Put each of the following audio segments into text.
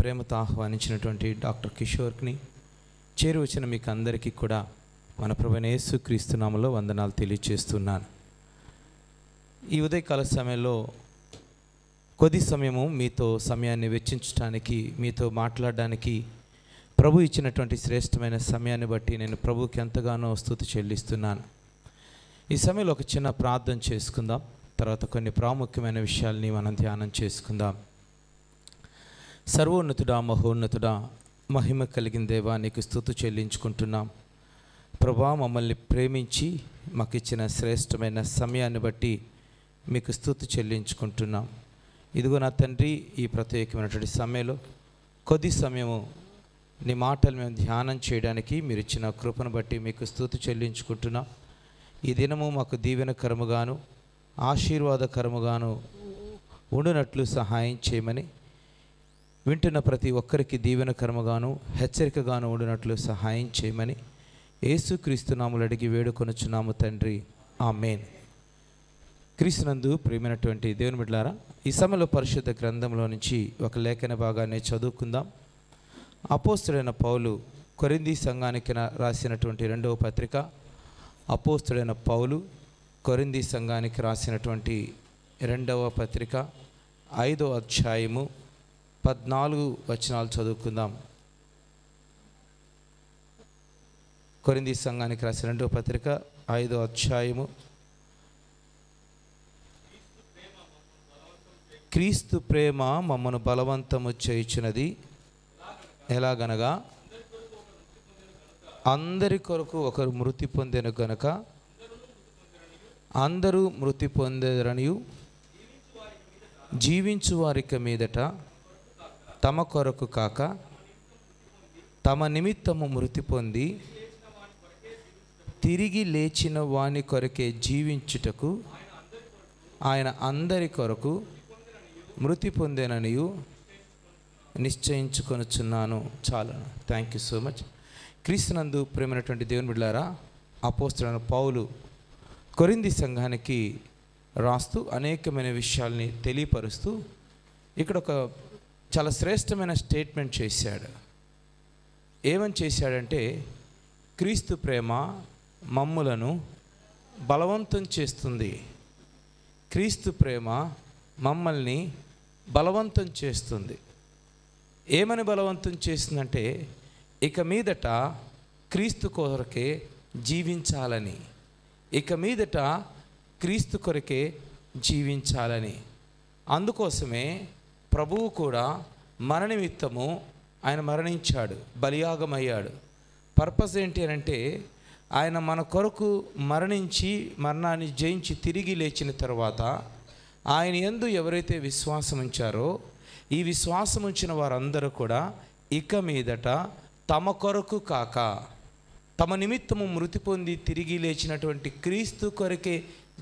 ప్రేమతో ఆహ్వానించినటువంటి డాక్టర్ కిషోర్ని చేరువచ్చిన మీకు అందరికీ కూడా మన ప్రభువైన యేసుక్రీస్తు నామములో వందనాలు తెలియజేస్తున్నాను. ఈ ఉదయకాల సమయంలో కొద్ది సమయము మీతో సమయాన్ని వెచ్చించడానికి, మీతో మాట్లాడడానికి ప్రభు ఇచ్చినటువంటి శ్రేష్టమైన సమయాన్ని బట్టి నేను ప్రభువుకి ఎంతగానో స్తుతి చెల్లిస్తున్నాను. ఈ సమయంలో ఒక చిన్న ప్రార్థన చేసుకుందాం. తర్వాత కొన్ని ప్రాముఖ్యమైన విషయాల్ని మనం ధ్యానం చేసుకుందాం. సర్వోన్నతుడా, మహోన్నతుడా, మహిమ కలిగిన దేవా, నీకు స్తుతి చెల్లించుకుంటున్నాం. ప్రభా, మమ్మల్ని ప్రేమించి మాకు ఇచ్చిన శ్రేష్టమైన సమయాన్ని బట్టి మీకు స్తుతి చెల్లించుకుంటున్నాం. ఇదిగో నా తండ్రి, ఈ ప్రత్యేకమైనటువంటి సమయంలో కొద్ది సమయము నీ మాటలు మేము ధ్యానం చేయడానికి మీరు ఇచ్చిన కృపను బట్టి మీకు స్తుతి చెల్లించుకుంటున్నాం. ఈ దినము మాకు దీవెనకరముగాను ఆశీర్వాదకరముగాను ఉండునట్లు సహాయం చేయమని, వింటున్న ప్రతి ఒక్కరికి దీవెనకరముగాను హెచ్చరికగాను ఉండునట్లు సహాయం చేయమని యేసుక్రీస్తు నామములో అడిగి వేడుకొనుచున్నాము తండ్రి, ఆమేన్. క్రీస్తునందు ప్రియమైనటువంటి దేవుని బిడ్డలారా, ఈ సమయంలో పరిశుద్ధ గ్రంథంలో నుంచి ఒక లేఖన భాగాన్ని చదువుకుందాం. అపోస్తలుడైన పౌలు కొరింథీ సంఘానికి రాసినటువంటి రెండవ పత్రిక. అపోస్తలుడైన పౌలు కొరింథీ సంఘానికి రాసినటువంటి రెండవ పత్రిక 5వ అధ్యాయము 14 వచనాలు చదువుకుందాం. కొరింథీ సంఘానికి రాసిన రెండవ పత్రిక 5వ అధ్యాయము. క్రీస్తు ప్రేమ మమ్మను బలవంతము చేయుచున్నది, ఎలాగనగా అందరి కొరకు ఒకరు మృతి పొందెను గనుక అందరూ మృతి పొందెదరనియు, జీవించు వారికి మీదట తమ కొరకు కాక తమ నిమిత్తము మృతి పొంది తిరిగి లేచిన వాని కొరకే జీవించుటకు ఆయన అందరి కొరకు మృతి పొందెననియు నిశ్చయించుకొనుచున్నాను. చాలా థ్యాంక్ యూ సో మచ్. క్రీస్తునందు ప్రేమైనటువంటి దేవుని బిడ్డలారా, అపోస్తలుడైన పౌలు కొరింథీ సంఘానికి రాస్తూ అనేకమైన విషయాల్ని తెలియపరుస్తూ ఇక్కడ ఒక చాలా శ్రేష్టమైన స్టేట్మెంట్ చేశాడు. ఏమని చేశాడంటే, క్రీస్తు ప్రేమ మమ్ములను బలవంతం చేస్తుంది. క్రీస్తు ప్రేమ మమ్మల్ని బలవంతం చేస్తుంది. ఏమని బలవంతం చేస్తుందంటే, ఇక మీదట క్రీస్తు కొరకే జీవించాలని, ఇక మీదట క్రీస్తు కొరకే జీవించాలని. అందుకోసమే ప్రభువు కూడా మన నిమిత్తము ఆయన మరణించాడు, బలియాగమయ్యాడు. పర్పస్ ఏంటి అంటే, ఆయన మన కొరకు మరణించి మరణాన్ని జయించి తిరిగి లేచిన తర్వాత ఆయన యందు ఎవరైతే విశ్వాసం ఉంచారో, ఈ విశ్వాసం ఉంచిన వారందరూ కూడా ఇక మీదట తమ కొరకు కాక తమ నిమిత్తము మృతి పొంది తిరిగి లేచినటువంటి క్రీస్తు కొరకే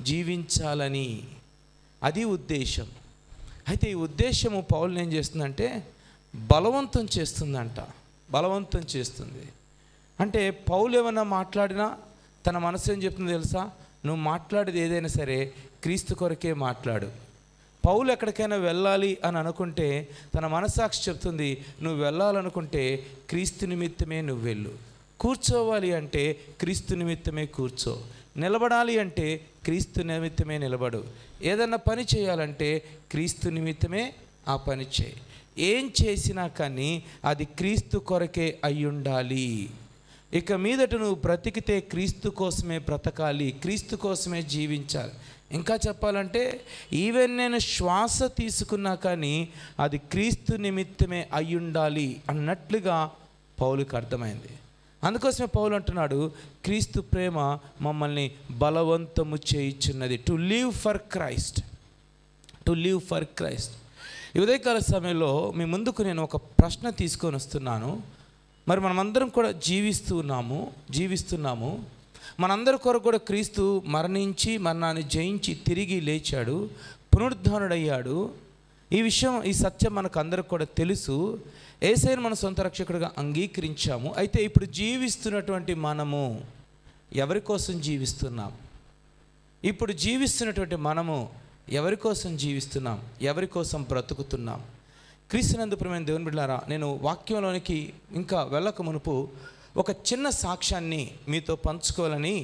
జీవించాలని, అది ఉద్దేశం. అయితే ఈ ఉద్దేశము పౌలు ఏం చేస్తుందంటే బలవంతం చేస్తుందంట. బలవంతం చేస్తుంది అంటే, పౌలు ఏమన్నా మాట్లాడినా తన మనసు ఏం చెప్తుందో తెలుసా? నువ్వు మాట్లాడేది ఏదైనా సరే క్రీస్తు కొరకే మాట్లాడు. పౌలు ఎక్కడికైనా వెళ్ళాలి అని అనుకుంటే తన మనస్సాక్షి చెప్తుంది, నువ్వు వెళ్ళాలనుకుంటే క్రీస్తు నిమిత్తమే నువ్వు వెళ్ళు. కూర్చోవాలి అంటే క్రీస్తు నిమిత్తమే కూర్చో. నిలబడాలి అంటే క్రీస్తు నిమిత్తమే నిలబడు. ఏదన్నా పని చేయాలంటే క్రీస్తు నిమిత్తమే ఆ పని చేయి. ఏం చేసినా కానీ అది క్రీస్తు కొరకే అయ్యుండాలి. ఇక మీదట నువ్వు బ్రతికితే క్రీస్తు కోసమే బ్రతకాలి, క్రీస్తు కోసమే జీవించాలి. ఇంకా చెప్పాలంటే, ఈవెన్ నేను శ్వాస తీసుకున్నా కానీ అది క్రీస్తు నిమిత్తమే అయ్యుండాలి అన్నట్లుగా పౌలుకి అర్థమైంది. అందుకోసమే పౌలు అంటున్నాడు, క్రీస్తు ప్రేమ మమ్మల్ని బలవంతము చేయుచున్నది. To live for Christ, to live for Christ. ఈ ఉదయకాల సమయంలో మీ ముందుకు నేను ఒక ప్రశ్న తీసుకొని వస్తున్నాను. మరి మనమందరం కూడా జీవిస్తున్నాము. మనందరి కొరకు కూడా క్రీస్తు మరణించి మరణాన్ని జయించి తిరిగి లేచాడు, పునరుద్ధానుడయ్యాడు. ఈ విషయం, ఈ సత్యం మనకు అందరికి కూడా తెలుసు. యేసయ్యను మన సొంత రక్షకుడిగా అంగీకరించాము. అయితే ఇప్పుడు జీవిస్తున్నటువంటి మనము ఎవరి కోసం జీవిస్తున్నాం? ఇప్పుడు జీవిస్తున్నటువంటి మనము ఎవరి కోసం జీవిస్తున్నాం? ఎవరి కోసం బ్రతుకుతున్నాం? క్రీస్తునందు ప్రియమైన దేవుని బిడ్డలారా, నేను వాక్యంలోనికి ఇంకా వెళ్ళక మునుపు ఒక చిన్న సాక్ష్యాన్ని మీతో పంచుకోవాలని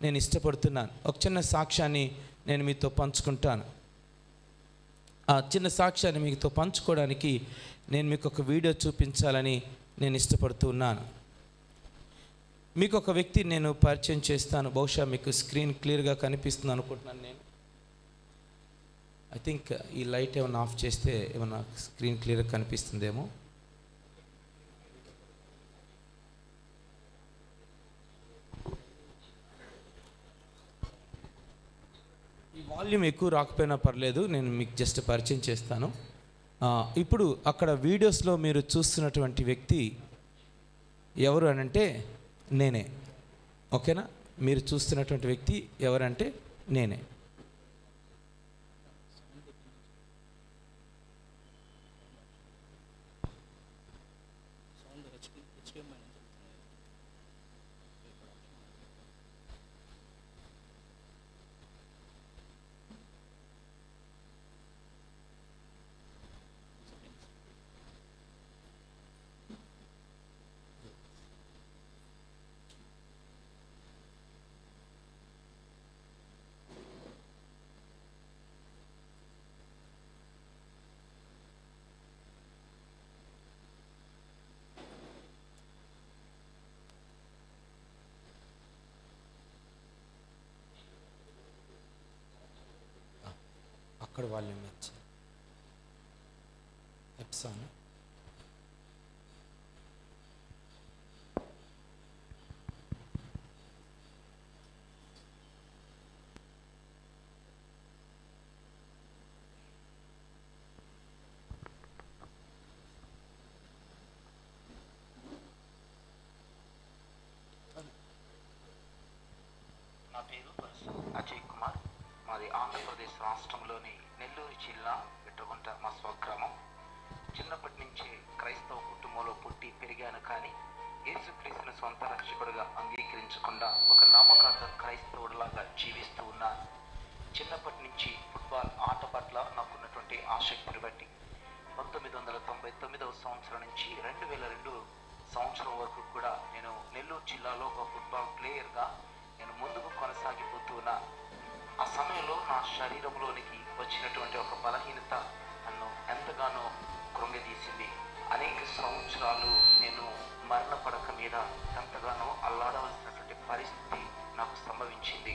నేను ఇష్టపడుతున్నాను. ఒక చిన్న సాక్ష్యాన్ని నేను మీతో పంచుకుంటాను. ఆ చిన్న సాక్ష్యాన్ని మీతో పంచుకోవడానికి నేను మీకు ఒక వీడియో చూపించాలని నేను ఇష్టపడుతూ ఉన్నాను. మీకు ఒక వ్యక్తిని నేను పరిచయం చేస్తాను. బహుశా మీకు స్క్రీన్ క్లియర్గా కనిపిస్తుంది అనుకుంటున్నాను. నేను ఐ థింక్ ఈ లైట్ ఏమైనా ఆఫ్ చేస్తే ఏమైనా స్క్రీన్ క్లియర్గా కనిపిస్తుందేమో. ఈ వాల్యూమ్ ఎక్కువ రాకపోయినా పర్లేదు, నేను మీకు జస్ట్ పరిచయం చేస్తాను. ఇప్పుడు అక్కడ వీడియోస్లో మీరు చూస్తున్నటువంటి వ్యక్తి ఎవరు అనంటే నేనే. ఓకేనా? మీరు చూస్తున్నటువంటి వ్యక్తి ఎవరంటే నేనే. అక్కడ వాల్యూమ్ ఇచ్చి ఎప్సాన్ నా పేరు అజయ్ కుమార్. మాది ఆంధ్రప్రదేశ్ రాష్ట్రంలోని నెల్లూరు జిల్లా బిట్రగుంట మా స్వగ్రామం. చిన్నప్పటి నుంచి క్రైస్తవ కుటుంబంలో పుట్టి పెరిగాను, కానీ యేసుక్రీస్తుని సొంత రక్షకుడిగా అంగీకరించకుండా ఒక నామకార్థ క్రైస్తవుడిలాగా జీవిస్తూ ఉన్నాను. చిన్నప్పటి నుంచి ఫుట్బాల్ ఆట పట్ల నాకున్నటువంటి ఆసక్తిని బట్టి 1999వ సంవత్సరం నుంచి 2002 సంవత్సరం వరకు కూడా నేను నెల్లూరు జిల్లాలో ఒక ఫుట్బాల్ ప్లేయర్గా నేను ముందుకు కొనసాగిపోతూ ఉన్నాను. ఆ సమయంలో నా శరీరంలోనికి వచ్చినటువంటి ఒక బలహీనత నన్ను ఎంతగానో కృంగదీసింది. అనేక సంవత్సరాలు నేను మరణ పడక మీద ఎంతగానో అల్లాడవలసినటువంటి పరిస్థితి నాకు సంభవించింది.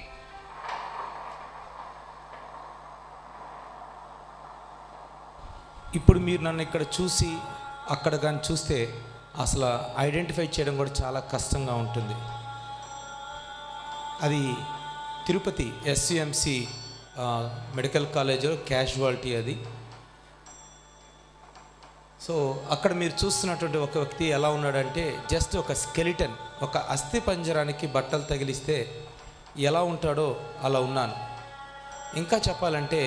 ఇప్పుడు మీరు నన్ను ఇక్కడ చూసి అక్కడ కానీ చూస్తే అసలు ఐడెంటిఫై చేయడం కూడా చాలా కష్టంగా ఉంటుంది. అది తిరుపతి ఎస్యుఎంసి మెడికల్ కాలేజ్ క్యాజువాలిటీ అది. సో అక్కడ మీరు చూస్తున్నటువంటి ఒక వ్యక్తి ఎలా ఉన్నాడంటే జస్ట్ ఒక స్కెలిటన్, ఒక అస్థి పంజరానికి బట్టలు తగిలిస్తే ఎలా ఉంటాడో అలా ఉన్నాను. ఇంకా చెప్పాలంటే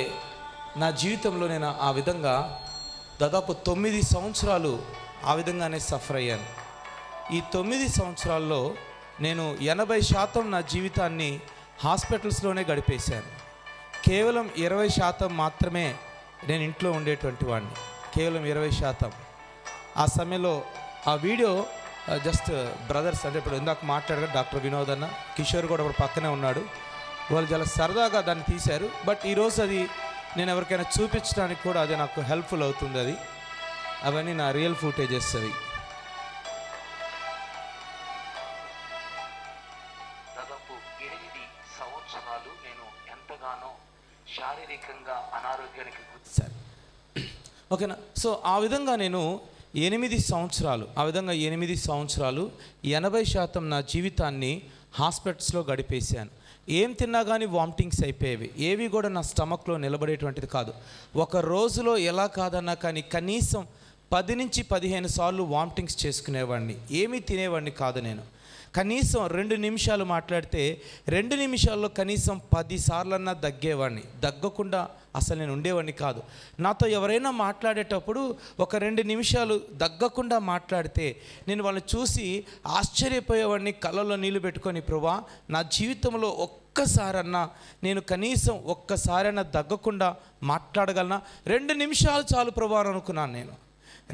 నా జీవితంలో నేను ఆ విధంగా దాదాపు 9 సంవత్సరాలు ఆ విధంగానే సఫర్ అయ్యాను. ఈ 9 సంవత్సరాల్లో నేను 80% నా జీవితాన్ని హాస్పిటల్స్లోనే గడిపేశాను. కేవలం 20% మాత్రమే నేను ఇంట్లో ఉండేటువంటి వాడిని. కేవలం 20%. ఆ సమయంలో ఆ వీడియో జస్ట్ బ్రదర్స్, అంటే ఇప్పుడు ఇందాక మాట్లాడగా డాక్టర్ వినోద్ అన్న, కిషోర్ కూడా ఇప్పుడు పక్కనే ఉన్నాడు, వాళ్ళు చాలా సరదాగా దాన్ని తీశారు. బట్ ఈరోజు అది నేను ఎవరికైనా చూపించడానికి కూడా అది నాకు హెల్ప్ఫుల్ అవుతుంది. అది అవన్నీ నా రియల్ ఫుటేజెస్ అవి. దాదాపు 8 సంవత్సరాలు నేను ఎంతగానో శారీరకంగా అనారోగ్యానికి సరే, ఓకేనా? సో ఆ విధంగా నేను 8 సంవత్సరాలు 80% నా జీవితాన్ని హాస్పిటల్స్లో గడిపేశాను. ఏం తిన్నా కానీ వామిటింగ్స్ అయిపోయేవి. ఏవి కూడా నా స్టమక్లో నిలబడేటువంటిది కాదు. ఒక రోజులో ఎలా కాదన్నా కానీ కనీసం 10 నుంచి 15 సార్లు వామిటింగ్స్ చేసుకునేవాడిని. ఏమీ తినేవాడిని కాదు నేను. కనీసం 2 నిమిషాలు మాట్లాడితే 2 నిమిషాల్లో కనీసం 10 సార్లన్నా దగ్గేవాడిని. దగ్గకుండా అసలు నేను ఉండేవాడిని కాదు. నాతో ఎవరైనా మాట్లాడేటప్పుడు ఒక 2 నిమిషాలు దగ్గకుండా మాట్లాడితే నేను వాళ్ళని చూసి ఆశ్చర్యపోయేవాడిని. కళ్ళలో నీళ్లు పెట్టుకొని, ప్రభువా నా జీవితంలో ఒక్కసారన్నా నేను కనీసం ఒక్కసారైనా దగ్గకుండా మాట్లాడగలనా? 2 నిమిషాలు చాలు ప్రభువా అనుకున్నాను నేను.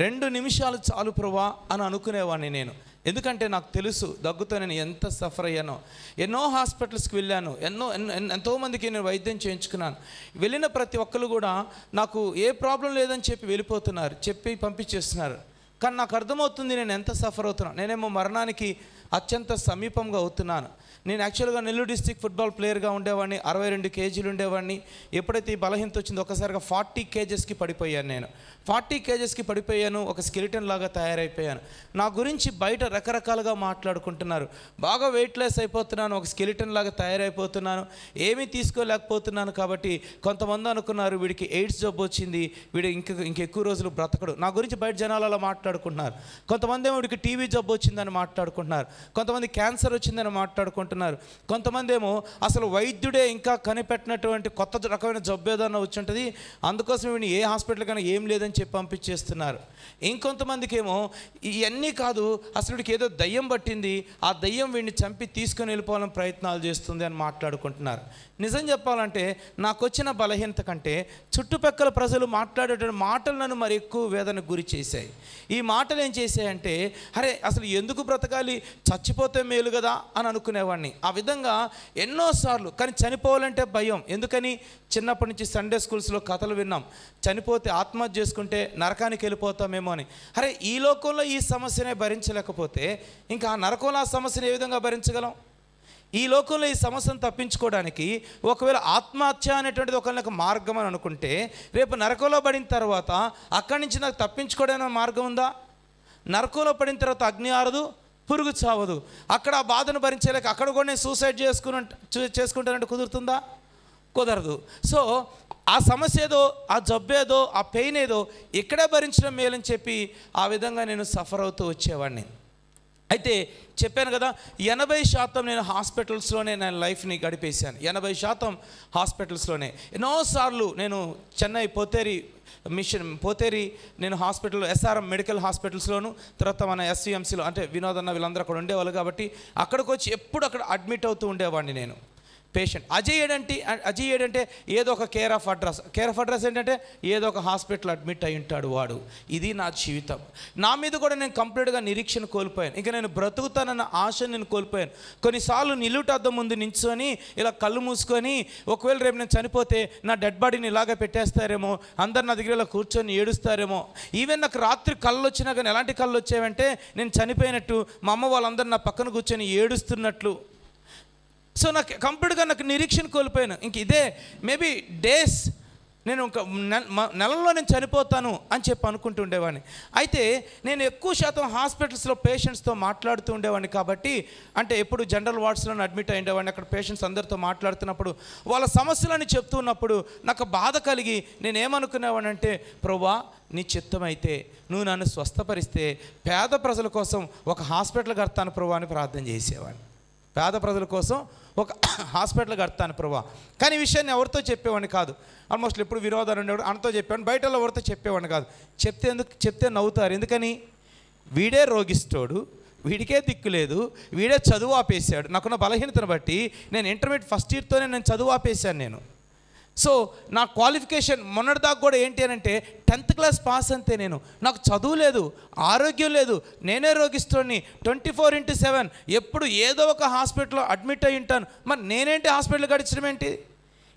2 నిమిషాలు చాలు ప్రభువా అని అనుకునేవాడిని నేను. ఎందుకంటే నాకు తెలుసు దగ్గుతో నేను ఎంత సఫర్ అయ్యానో. ఎన్నో హాస్పిటల్స్కి వెళ్ళాను, ఎంతోమందికి నేను వైద్యం చేయించుకున్నాను. వెళ్ళిన ప్రతి ఒక్కరు కూడా నాకు ఏ ప్రాబ్లం లేదని చెప్పి వెళ్ళిపోతున్నారు, చెప్పి పంపించేస్తున్నారు. కానీ నాకు అర్థమవుతుంది నేను ఎంత సఫర్ అవుతున్నాను. నేనేమో మరణానికి అత్యంత సమీపంగా అవుతున్నాను. నేను యాక్చువల్గా నెల్లూరు డిస్ట్రిక్ట్ ఫుట్బాల్ ప్లేయర్గా ఉండేవాడిని, 62 కేజీలు ఉండేవాడిని. ఎప్పుడైతే ఈ బలహీనత వచ్చిందో ఒకసారిగా 40 కేజెస్కి పడిపోయాను. నేను 40 కేజెస్కి పడిపోయాను, ఒక స్కెలిటన్ లాగా తయారైపోయాను. నా గురించి బయట రకరకాలుగా మాట్లాడుకుంటున్నారు. బాగా వెయిట్లెస్ అయిపోతున్నాను, ఒక స్కెలిటన్ లాగా తయారైపోతున్నాను, ఏమీ తీసుకోలేకపోతున్నాను. కాబట్టి కొంతమంది అనుకున్నారు వీడికి ఎయిడ్స్ జబ్బు వచ్చింది, వీడు ఇంకెక్కువ రోజులు బ్రతకడు. నా గురించి బయట జనాలు అలా మాట్లాడుకుంటున్నారు. కొంతమంది ఏమో వీడికి టీవీ జబ్బు వచ్చిందని మాట్లాడుకుంటున్నారు, కొంతమంది క్యాన్సర్ వచ్చిందని మాట్లాడుకుంటున్నారు, కొంతమంది ఏమో అసలు వైద్యుడే ఇంకా కనిపెట్టినటువంటి కొత్త రకమైన జబ్బు ఏదన్నా వచ్చి ఉంటుంది, అందుకోసం వీడిని ఏ హాస్పిటల్ కన్నా ఏం లేదని చెప్పి పంపించేస్తున్నారు. ఇంకొంతమందికి ఏమో ఇవన్నీ కాదు, అసలు వీడికి ఏదో దయ్యం పట్టింది, ఆ దయ్యం వీడిని చంపి తీసుకొని వెళ్ళిపోవాలని ప్రయత్నాలు చేస్తుంది అని మాట్లాడుకుంటున్నారు. నిజం చెప్పాలంటే నాకు వచ్చిన బలహీనత కంటే చుట్టుపక్కల ప్రజలు మాట్లాడేటువంటి మాటలు నన్ను మరి ఎక్కువ వేదనకు గురి చేశాయి. ఈ మాటలు ఏం చేశాయంటే, అరే అసలు ఎందుకు బ్రతకాలి, చచ్చిపోతే మేలు కదా అని అనుకునేవాడిని. ఆ విధంగా ఎన్నోసార్లు. కానీ చనిపోవాలంటే భయం. ఎందుకని? చిన్నప్పటి నుంచి సండే స్కూల్స్లో కథలు విన్నాం, చనిపోతే ఆత్మహత్య చేసుకుంటే నరకానికి వెళ్ళిపోతామేమో అని. అరే ఈ లోకంలో ఈ సమస్యనే భరించలేకపోతే ఇంకా ఆ నరకంలో ఆ సమస్యను ఏ విధంగా భరించగలం? ఈ లోకంలో ఈ సమస్యను తప్పించుకోవడానికి ఒకవేళ ఆత్మహత్య అనేటువంటిది ఒకళ్ళకి మార్గం అని అనుకుంటే, రేపు నరకంలో పడిన తర్వాత అక్కడి నుంచి నాకు తప్పించుకోవడానికి మార్గం ఉందా? నరకంలో పడిన తర్వాత అగ్ని ఆరదు, పురుగు చావదు. అక్కడ ఆ బాధను భరించలేక అక్కడ కూడా నేను సూసైడ్ చేసుకుంటానంటే కుదురుతుందా? కుదరదు. సో ఆ సమస్య ఏదో, ఆ జబ్బేదో, ఆ పెయిన్ ఏదో ఇక్కడే భరించడం మేలని చెప్పి ఆ విధంగా నేను సఫర్ అవుతూ వచ్చేవాడిని. అయితే చెప్పాను కదా, 80% నేను హాస్పిటల్స్లోనే నేను లైఫ్ని గడిపేశాను. 80% హాస్పిటల్స్లోనే. ఎన్నోసార్లు నేను చెన్నై పోతేరి నేను హాస్పిటల్లో ఎస్ఆర్ఎం మెడికల్ హాస్పిటల్స్లోను, తర్వాత మన ఎస్విఎంసీలో అంటే వినోదన్న వీళ్ళందరూ అక్కడ ఉండేవాళ్ళు కాబట్టి అక్కడికి వచ్చి ఎప్పుడు అక్కడ అడ్మిట్ అవుతూ ఉండేవాడిని నేను. పేషెంట్ అజయ్ ఏడంటే ఏదో ఒక కేర్ ఆఫ్ అడ్రస్ ఏంటంటే ఏదో ఒక హాస్పిటల్ అడ్మిట్ అయి ఉంటాడు వాడు. ఇది నా జీవితం. నా మీద కూడా నేను కంప్లీట్గా నిరీక్షణ కోల్పోయాను. ఇంకా నేను బ్రతుకుతానన్న ఆశ నేను కోల్పోయాను. కొన్నిసార్లు నిలువుటద్దం ముందు నించుకొని ఇలా కళ్ళు మూసుకొని, ఒకవేళ రేపు నేను చనిపోతే నా డెడ్ బాడీని ఇలాగే పెట్టేస్తారేమో, అందరు నా దగ్గర ఇలా కూర్చొని ఏడుస్తారేమో. ఈవెన్ నాకు రాత్రి కళ్ళు వచ్చినా కానీ ఎలాంటి కళ్ళు వచ్చాయంటే నేను చనిపోయినట్టు, మా అమ్మ వాళ్ళందరూ నా పక్కన కూర్చొని ఏడుస్తున్నట్లు. సో నాకు కంప్లీట్గా నాకు నిరీక్షణ కోల్పోయాను. ఇంక ఇదే మేబీ డేస్, నేను ఒక నెలలో నేను చనిపోతాను అని చెప్పి అనుకుంటూ ఉండేవాడిని. అయితే నేను ఎక్కువ శాతం హాస్పిటల్స్లో పేషెంట్స్తో మాట్లాడుతూ ఉండేవాడిని కాబట్టి, అంటే ఎప్పుడు జనరల్ వార్డ్స్లో అడ్మిట్ అయి ఉండేవాడిని. అక్కడ పేషెంట్స్ అందరితో మాట్లాడుతున్నప్పుడు వాళ్ళ సమస్యలని చెప్తున్నప్పుడు నాకు బాధ కలిగి నేను ఏమనుకునేవాడిని అంటే, ప్రభువా నీ చిత్తమైతే నువ్వు నన్ను స్వస్థపరిస్తే పేద ప్రజల కోసం ఒక హాస్పిటల్ కడతాను ప్రభువా అని ప్రార్థన చేసేవాడిని. పేద ప్రజల కోసం ఒక హాస్పిటల్ కడతాను ప్రభువా. కానీ ఈ విషయాన్ని ఎవరితో చెప్పేవాడిని కాదు. ఆల్మోస్ట్ ఎప్పుడు విరోధాలు ఉండేవాడు, అంతతో చెప్పేవాడిని, బయట ఎవరితో చెప్పేవాడిని కాదు. చెప్తే నవ్వుతారు. ఎందుకని? వీడే రోగిస్తోడు, వీడికే దిక్కు లేదు, వీడే చదువు ఆపేశాడు. నాకున్న బలహీనతను బట్టి నేను ఇంటర్మీడియట్ ఫస్ట్ ఇయర్తోనే నేను చదువు ఆపేశాను నేను. సో నా క్వాలిఫికేషన్ మొన్నటిదాకా కూడా ఏంటి అని అంటే 10th క్లాస్ పాస్ అంతే. నాకు చదువు లేదు, ఆరోగ్యం లేదు, నేనే రోగిస్తోని 24/7 ఎప్పుడు ఏదో ఒక హాస్పిటల్లో అడ్మిట్ అయి ఉంటాను. మరి నేనేంటి హాస్పిటల్ గడిచడం ఏంటి?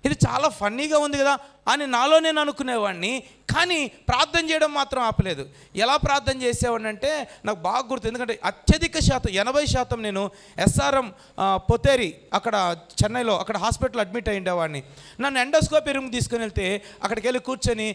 ఇది చాలా ఫన్నీగా ఉంది కదా అని నాలో నేను అనుకునేవాడిని. కానీ ప్రార్థన చేయడం మాత్రం ఆపలేదు. ఎలా ప్రార్థన చేసేవాడిని అంటే నాకు బాగా గుర్తు. ఎందుకంటే అత్యధిక శాతం 80% నేను ఎస్ఆర్ఎం పోతేరి అక్కడ చెన్నైలో అక్కడ హాస్పిటల్ అడ్మిట్ అయి ఉండేవాడిని. నన్ను ఎండోస్కోపీ రూమ్ తీసుకుని వెళ్తే అక్కడికి వెళ్ళి కూర్చొని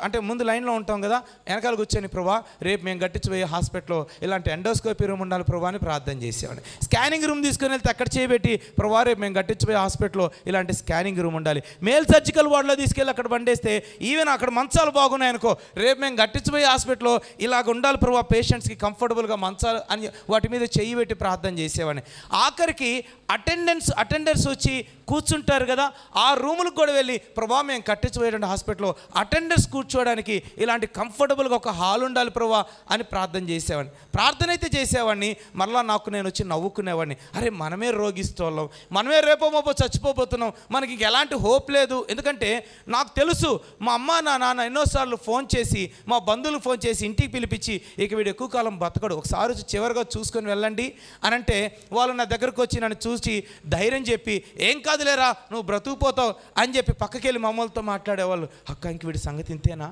అంటే ముందు లైన్లో ఉంటాం కదా, వెనకాల కూర్చొని ప్రభా రేపు మేము కట్టించిపోయే హాస్పిటల్లో ఇలాంటి ఎండోస్కోపీ రూమ్ ఉండాలి ప్రభా అని ప్రార్థన చేసేవాడిని. స్కానింగ్ రూమ్ తీసుకుని వెళ్తే అక్కడ చేయబెట్టి ప్రభా రేపు మేము కట్టించిపోయే హాస్పిటల్లో ఇలాంటి స్కానింగ్ రూమ్ ఉండాలి. మేల్ సర్జికల్ వార్డులో తీసుకెళ్ళి అక్కడ బండేస్తే ఈవెన్ అక్కడ మంచాలు బాగున్నాయనుకో, రేపు మేము కట్టించిపోయే హాస్పిటల్లో ఇలాగ ఉండాలి ప్రభు పేషెంట్స్కి కంఫర్టబుల్గా మంచాలు అని వాటి మీద చెయ్యి పెట్టి ప్రార్థన చేసేవాడిని. ఆఖరికి అటెండర్స్ వచ్చి కూర్చుంటారు కదా, ఆ రూములకు కూడా వెళ్ళి ప్రభా మేము కట్టించబోయేటువంటి హాస్పిటల్లో అటెండర్స్ కూర్చోవడానికి ఇలాంటి కంఫర్టబుల్గా ఒక హాల్ ఉండాలి ప్రభా అని ప్రార్థన చేసేవాడిని. ప్రార్థన అయితే చేసేవాడిని, మరలా నాకు నేను వచ్చి నవ్వుకునేవాడిని. అరే మనమే రోగిస్తోళ్ళం, మనమే రేపో మాపో చచ్చిపోతున్నాం, మనకి ఎలాంటి హోప్ లేదు. ఎందుకంటే నాకు తెలుసు మా అమ్మ నా నాన్న ఎన్నోసార్లు ఫోన్ చేసి, మా బంధువులకు ఫోన్ చేసి ఇంటికి పిలిపించి ఇక వీడు ఎక్కువ కాలం బతకడు, ఒకసారి చివరిగా చూసుకొని వెళ్ళండి అని అంటే వాళ్ళు నా దగ్గరకు వచ్చి నన్ను చూసి ధైర్యం చెప్పి ఏం కాదులేరా నువ్వు బ్రతుకుపోతావు అని చెప్పి పక్కకి వెళ్ళి మమ్మల్తో మాట్లాడేవాళ్ళు. అక్క ఇంక వీడి సంగతి ఇంతేనా,